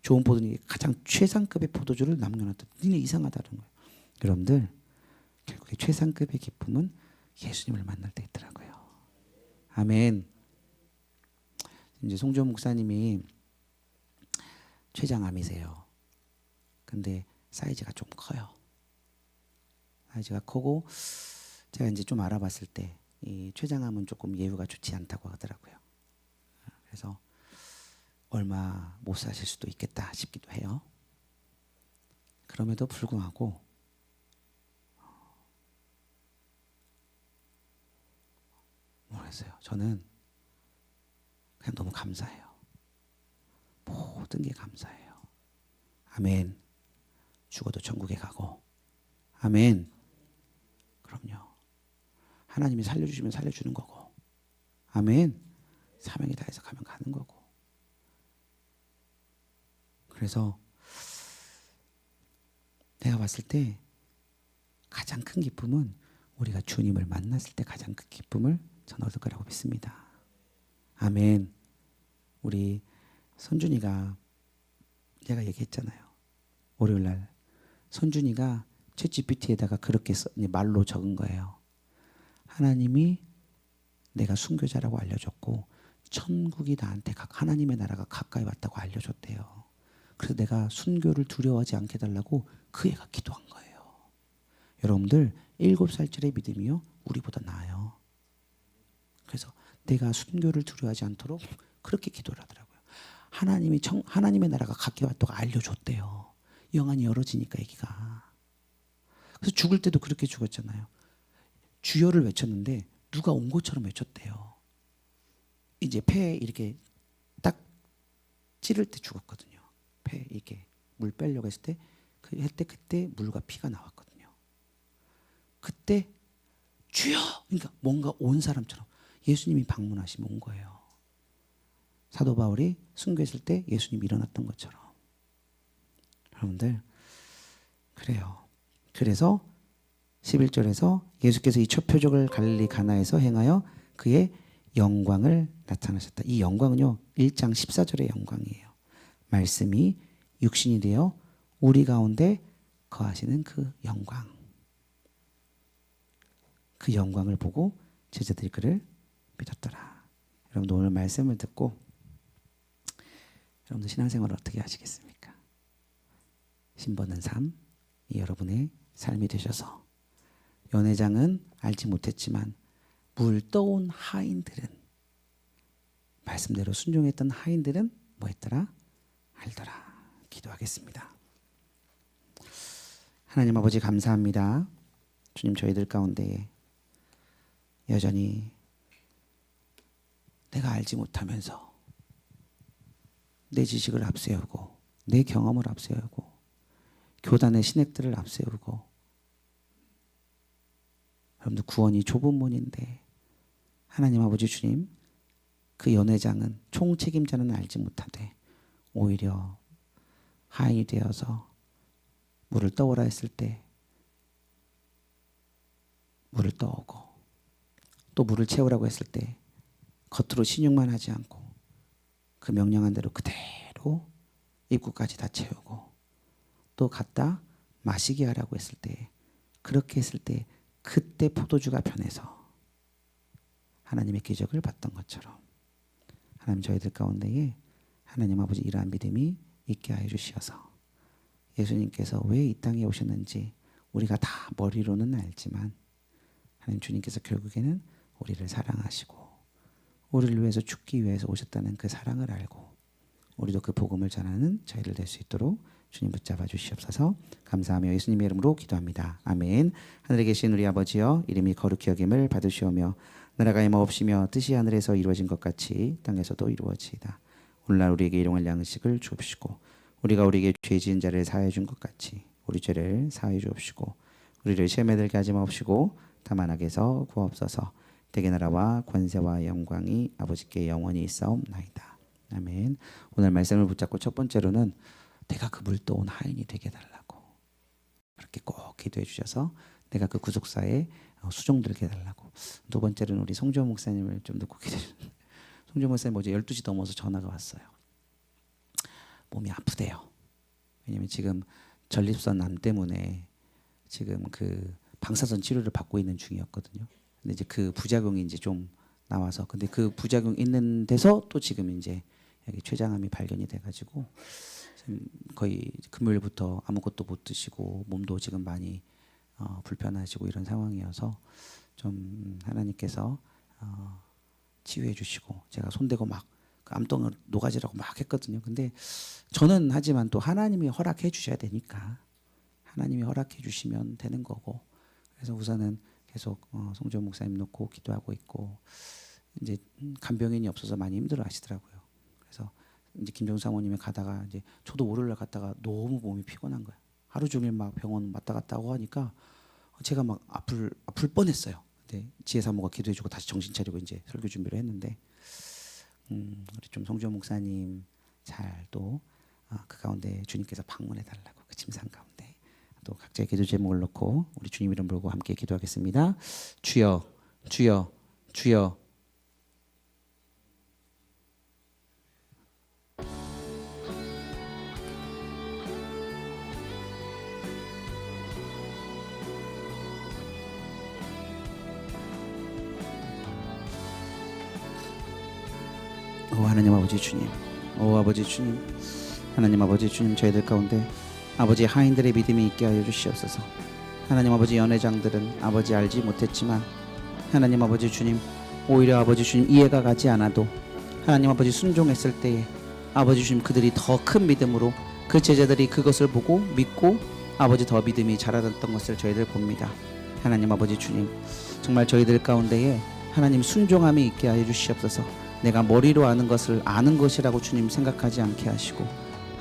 좋은 포도주, 가장 최상급의 포도주를 남겨놨다. 니네 이상하다는 거예요. 여러분들 결국에 최상급의 기쁨은 예수님을 만날 때 있더라고요. 아멘. 이제 송지호 목사님이 췌장암이세요. 근데 사이즈가 좀 커요. 사이즈가 크고 제가 이제 좀 알아봤을 때 이 췌장암은 조금 예후가 좋지 않다고 하더라고요. 그래서 얼마 못 사실 수도 있겠다 싶기도 해요. 그럼에도 불구하고 모르겠어요. 저는 그냥 너무 감사해요. 모든 게 감사해요. 아멘. 죽어도 천국에 가고. 아멘. 그럼요. 하나님이 살려주시면 살려주는 거고. 아멘. 사명이 다해서 가면 가는 거고. 그래서 내가 봤을 때 가장 큰 기쁨은 우리가 주님을 만났을 때 가장 큰 기쁨을 저는 얻을 거라고 믿습니다. 아멘. 우리 선준이가 제가 얘기했잖아요. 월요일날 선준이가 챗GPT에다가 그렇게 말로 적은 거예요. 하나님이 내가 순교자라고 알려줬고 천국이 나한테 하나님의 나라가 가까이 왔다고 알려줬대요. 그래서 내가 순교를 두려워하지 않게 해달라고 그 애가 기도한 거예요. 여러분들 7살짜리 믿음이요 우리보다 나아요. 그래서 내가 순교를 두려워하지 않도록 그렇게 기도를 하더라고요. 하나님의 나라가 가까이 왔다고 알려줬대요. 영안이 열어지니까 애기가. 그래서 죽을 때도 그렇게 죽었잖아요. 주여를 외쳤는데 누가 온 것처럼 외쳤대요. 이제 폐에 이렇게 딱 찌를 때 죽었거든요. 폐에 이렇게 물 빼려고 했을 때 그때 물과 피가 나왔거든요. 그때 주여! 그러니까 뭔가 온 사람처럼 예수님이 방문하시면 온 거예요. 사도 바울이 순교했을 때 예수님이 일어났던 것처럼. 여러분들 그래요. 그래서 11절에서 예수께서 이 첫 표적을 갈릴리 가나에서 행하여 그의 영광을 나타나셨다. 이 영광은요 1장 14절의 영광이에요. 말씀이 육신이 되어 우리 가운데 거하시는 그 영광. 그 영광을 보고 제자들이 그를 믿었더라. 여러분들 오늘 말씀을 듣고 여러분들 신앙생활을 어떻게 하시겠습니까? 신받는 삶, 이 여러분의 삶이 되셔서 연회장은 알지 못했지만 물 떠온 하인들은 말씀대로 순종했던 하인들은 뭐 했더라? 알더라. 기도하겠습니다. 하나님 아버지 감사합니다. 주님 저희들 가운데 여전히 내가 알지 못하면서 내 지식을 앞세우고 내 경험을 앞세우고 교단의 신획들을 앞세우고 여러분들 구원이 좁은 문인데 하나님 아버지 주님 그 연회장은 총책임자는 알지 못하되 오히려 하인이 되어서 물을 떠오라 했을 때 물을 떠오고 또 물을 채우라고 했을 때 겉으로 신용만 하지 않고 그 명령한 대로 그대로 입구까지 다 채우고 또 갖다 마시게 하라고 했을 때 그렇게 했을 때 그때 포도주가 변해서 하나님의 기적을 봤던 것처럼 하나님 저희들 가운데에 하나님 아버지 이러한 믿음이 있게 하여 주시어서 예수님께서 왜 이 땅에 오셨는지 우리가 다 머리로는 알지만 하나님 주님께서 결국에는 우리를 사랑하시고 우리를 위해서 죽기 위해서 오셨다는 그 사랑을 알고 우리도 그 복음을 전하는 저희를 될 수 있도록 주님 붙잡아 주시옵소서. 감사하며 예수님의 이름으로 기도합니다. 아멘. 하늘에 계신 우리 아버지여, 이름이 거룩히 여김을 받으시오며 나라가 임하옵시며 뜻이 하늘에서 이루어진 것 같이 땅에서도 이루어지이다. 오늘날 우리에게 일용할 양식을 주옵시고 우리가 우리에게 죄 지은 자를 사하여 준 것 같이 우리 죄를 사하여 주옵시고 우리를 시험에 들게 하지 마옵시고 다만 악에서 구하옵소서. 대개 나라와 권세와 영광이 아버지께 영원히 있사옵나이다. 아멘. 오늘 말씀을 붙잡고 첫 번째로는 내가 그 물도온 하인이 되게 해달라고 그렇게 꼭 기도해 주셔서 내가 그 구속사에 수종들게 해달라고. 두 번째로는 우리 송지호 목사님을 좀 듣고 기도해 주셨는데 송지호 목사님 어제 12시 넘어서 전화가 왔어요. 몸이 아프대요. 왜냐면 지금 전립선암 때문에 지금 그 방사선 치료를 받고 있는 중이었거든요. 근데 이제 그 부작용이 이제 좀 나와서 근데 그 부작용 있는 데서 또 지금 이제 여기 췌장암이 발견이 돼가지고 지금 거의 금요일부터 아무것도 못 드시고 몸도 지금 많이 불편하시고 이런 상황이어서 좀 하나님께서 치유해 주시고 제가 손대고 막 그 암덩을 녹아지라고 막 했거든요. 근데 저는 하지만 또 하나님이 허락해 주셔야 되니까 하나님이 허락해 주시면 되는 거고 그래서 우선은 계속 송지호 목사님 놓고 기도하고 있고 이제 간병인이 없어서 많이 힘들어 하시더라고요. 그래서 이제 김정수 사모님이 가다가 이제 저도 월요일날 갔다가 너무 몸이 피곤한 거예요. 하루 종일 막 병원 왔다 갔다 하고 하니까 제가 막 아플 뻔했어요. 근데 지혜 사모가 기도해주고 다시 정신 차리고 이제 설교 준비를 했는데 우리 좀 송지호 목사님 잘 또 그 가운데 주님께서 방문해 달라고 그 침상 가운데 또 각자의 기도 제목을 놓고 우리 주님 이름 부르고 함께 기도하겠습니다. 주여 주여 주여. 오 하나님 아버지 주님, 오 아버지 주님, 하나님 아버지 주님, 저희들 가운데 아버지 하인들의 믿음이 있게 하여 주시옵소서. 하나님 아버지 연회장들은 아버지 알지 못했지만 하나님 아버지 주님 오히려 아버지 주님 이해가 가지 않아도 하나님 아버지 순종했을 때에 아버지 주님 그들이 더 큰 믿음으로 그 제자들이 그것을 보고 믿고 아버지 더 믿음이 자라났던 것을 저희들 봅니다. 하나님 아버지 주님 정말 저희들 가운데에 하나님 순종함이 있게 하여 주시옵소서. 내가 머리로 아는 것을 아는 것이라고 주님 생각하지 않게 하시고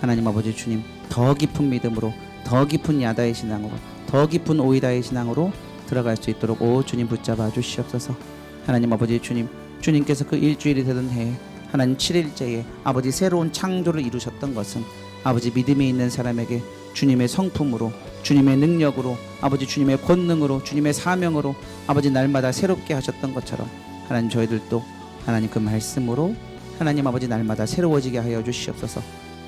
하나님 아버지 주님 더 깊은 믿음으로 더 깊은 야다의 신앙으로 더 깊은 오이다의 신앙으로 들어갈 수 있도록 오 주님 붙잡아 주시옵소서. 하나님 아버지 주님 주님께서 그 일주일이 되던 해에 하나님 7일째에 아버지 새로운 창조를 이루셨던 것은 아버지 믿음이 있는 사람에게 주님의 성품으로 주님의 능력으로 아버지 주님의 권능으로 주님의 사명으로 아버지 날마다 새롭게 하셨던 것처럼 하나님 저희들도 하나님 그 말씀으로 하나님 아버지 날마다 새로워지게 하여 주시옵소서.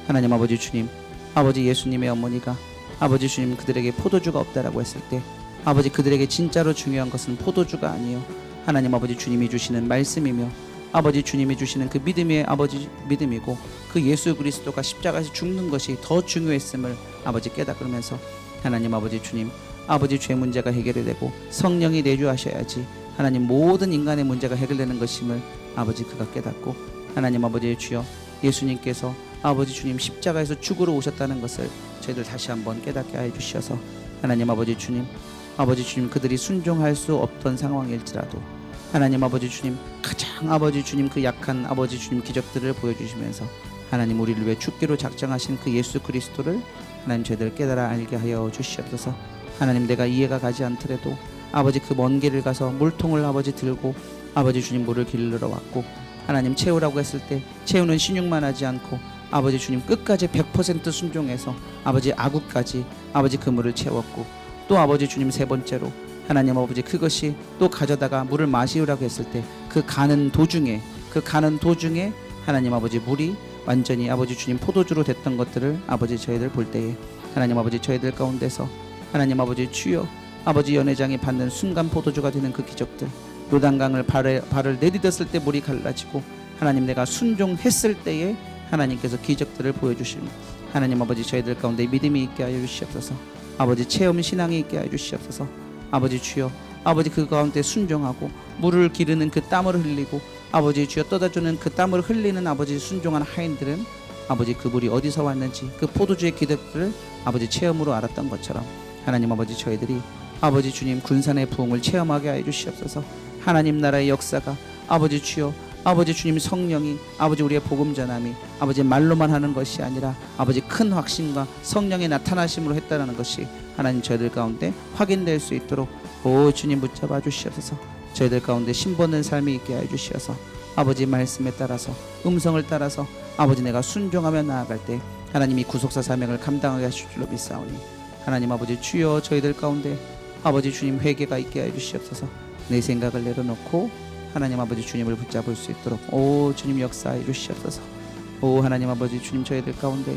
하나님 아버지 주님 아버지 예수님의 어머니가 아버지 주님 그들에게 포도주가 없다라고 했을 때 아버지 그들에게 진짜로 중요한 것은 포도주가 아니요 하나님 아버지 주님이 주시는 말씀이며 아버지 주님이 주시는 그 믿음의 아버지 믿음이고 그 예수 그리스도가 십자가에서 죽는 것이 더 중요했음을 아버지 깨닫으면서 하나님 아버지 주님 아버지 죄 문제가 해결이 되고 성령이 내주하셔야지 하나님 모든 인간의 문제가 해결되는 것임을 아버지 그가 깨닫고 하나님 아버지의 주여 예수님께서 아버지 주님 십자가에서 죽으러 오셨다는 것을 저희들 다시 한번 깨닫게 하여 주셔서 하나님 아버지 주님 그들이 순종할 수 없던 상황일지라도 하나님 아버지 주님 가장 아버지 주님 그 약한 아버지 주님 기적들을 보여주시면서 하나님 우리를 위해 죽기로 작정하신 그 예수 그리스도를 하나님 저희들 깨달아 알게 하여 주시옵소서. 하나님 내가 이해가 가지 않더라도 아버지 그 먼 길을 가서 물통을 아버지 들고 아버지 주님 물을 길러 왔고 하나님 채우라고 했을 때 채우는 신용만 하지 않고 아버지 주님 끝까지 100% 순종해서 아버지 아구까지 아버지 그 물을 채웠고 또 아버지 주님 세 번째로 하나님 아버지 그것이 또 가져다가 물을 마시우라고 했을 때 그 가는 도중에 하나님 아버지 물이 완전히 아버지 주님 포도주로 됐던 것들을 아버지 저희들 볼 때에 하나님 아버지 저희들 가운데서 하나님 아버지 주여 아버지 연회장이 받는 순간 포도주가 되는 그 기적들 요단강을 발을 내디뎠을 때 물이 갈라지고 하나님 내가 순종했을 때에 하나님께서 기적들을 보여주시는 하나님 아버지 저희들 가운데 믿음이 있게 하여 주시옵소서. 아버지 체험 신앙이 있게 하여 주시옵소서. 아버지 주여 아버지 그 가운데 순종하고 물을 기르는 그 땀을 흘리고 아버지 주여 떠다주는 그 땀을 흘리는 아버지 순종한 하인들은 아버지 그 물이 어디서 왔는지 그 포도주의 기득들을 아버지 체험으로 알았던 것처럼 하나님 아버지 저희들이 아버지 주님 군산의 부흥을 체험하게 하여 주시옵소서. 하나님 나라의 역사가 아버지 주여 아버지 주님 성령이 아버지 우리의 복음 전함이 아버지 말로만 하는 것이 아니라 아버지 큰 확신과 성령의 나타나심으로 했다는 것이 하나님 저희들 가운데 확인될 수 있도록 오 주님 붙잡아 주시옵소서. 저희들 가운데 신보는 삶이 있게 하여 주시어서 아버지 말씀에 따라서 음성을 따라서 아버지 내가 순종하며 나아갈 때 하나님이 구속사 사명을 감당하게 하실 줄로 믿사오니 하나님 아버지 주여 저희들 가운데 아버지 주님 회개가 있게 하여 주시옵소서. 내 생각을 내려놓고 하나님 아버지 주님을 붙잡을 수 있도록 오 주님 역사하여 주시옵소서. 오 하나님 아버지 주님 저희들 가운데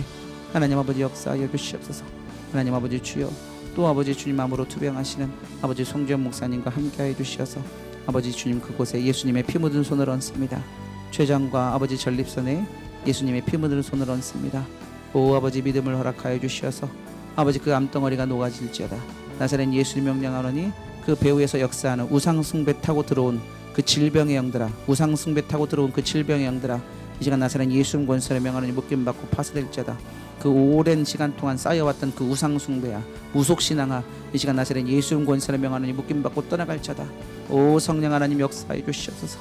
하나님 아버지 역사하여 주시옵소서. 하나님 아버지 주여 또 아버지 주님 마음으로 투병하시는 아버지 송지현 목사님과 함께하여 주시어서 아버지 주님 그곳에 예수님의 피 묻은 손을 얹습니다. 죄장과 아버지 전립선에 예수님의 피 묻은 손을 얹습니다. 오 아버지 믿음을 허락하여 주시어서 아버지 그 암덩어리가 녹아질지어다. 나사렛 예수님 명령하노니 그 배후에서 역사하는 우상숭배 타고 들어온 그 질병의 영들아 우상 숭배 타고 들어온 그 질병의 영들아 이 시간 나사렛 예수님 권세를 명하노니 묶임받고 파수될지어다. 그 오랜 시간 동안 쌓여왔던 그 우상 숭배야 무속신앙아 이 시간 나사렛 예수님 권세를 명하노니 묶임받고 떠나갈지어다. 오 성령 하나님 역사해 주시옵소서.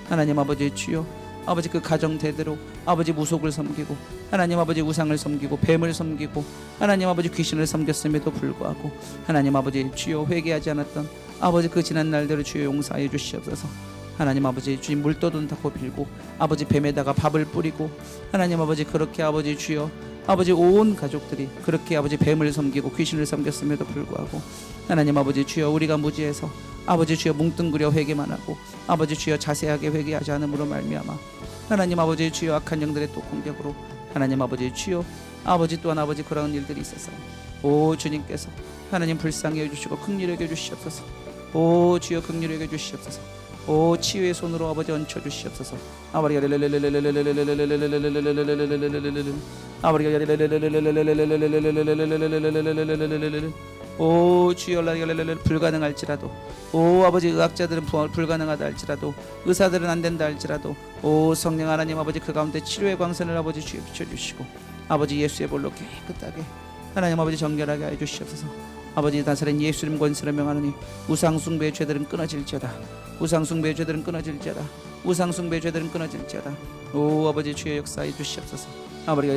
하나님 아버지 주여 아버지 그 가정 대대로 아버지 무속을 섬기고 하나님 아버지 우상을 섬기고 뱀을 섬기고 하나님 아버지 귀신을 섬겼음에도 불구하고 하나님 아버지 주여 회개하지 않았던 아버지 그 지난 날대로 주여 용서하여 주시옵소서. 하나님 아버지 주님 물도돈 닦고 빌고 아버지 뱀에다가 밥을 뿌리고 하나님 아버지 그렇게 아버지 주여 아버지 온 가족들이 그렇게 아버지 뱀을 섬기고 귀신을 섬겼음에도 불구하고 하나님 아버지 주여 우리가 무지해서 아버지 주여 뭉뚱그려 회개만 하고 아버지 주여 자세하게 회개하지 않음으로 말미암아 하나님 아버지 주여 악한 영들의 또 공격으로 하나님 아버지 주여 아버지 또한 아버지 그런 일들이 있었어요. 오 주님께서 하나님 불쌍히 해주시고 긍휼히 여겨 주시옵소서. 오 주여 긍휼히 여겨 주시옵소서. 오 치유의 손으로 아버지 얹혀 주시옵소서. 아버지 오 주여 불가능할지라도 오 아버지 의학자들은 불가능하다 할지라도 의사들은 안 된다 할지라도 오 성령 하나님 아버지 그 가운데 치료의 광선을 아버지 주여 비춰주시고 아버지 예수의 볼로 깨끗하게 하나님 아버지 정결하게 하여 주시옵소서. 아버지 나사렛 예수님 권세를 명하노니 우상숭배의 죄들은 끊어질지어다. 우상숭배의 죄들은 끊어질지어다. 우상숭배의 죄들은 끊어질지어다. 오 아버지 주여 역사해 주시옵소서. 아버지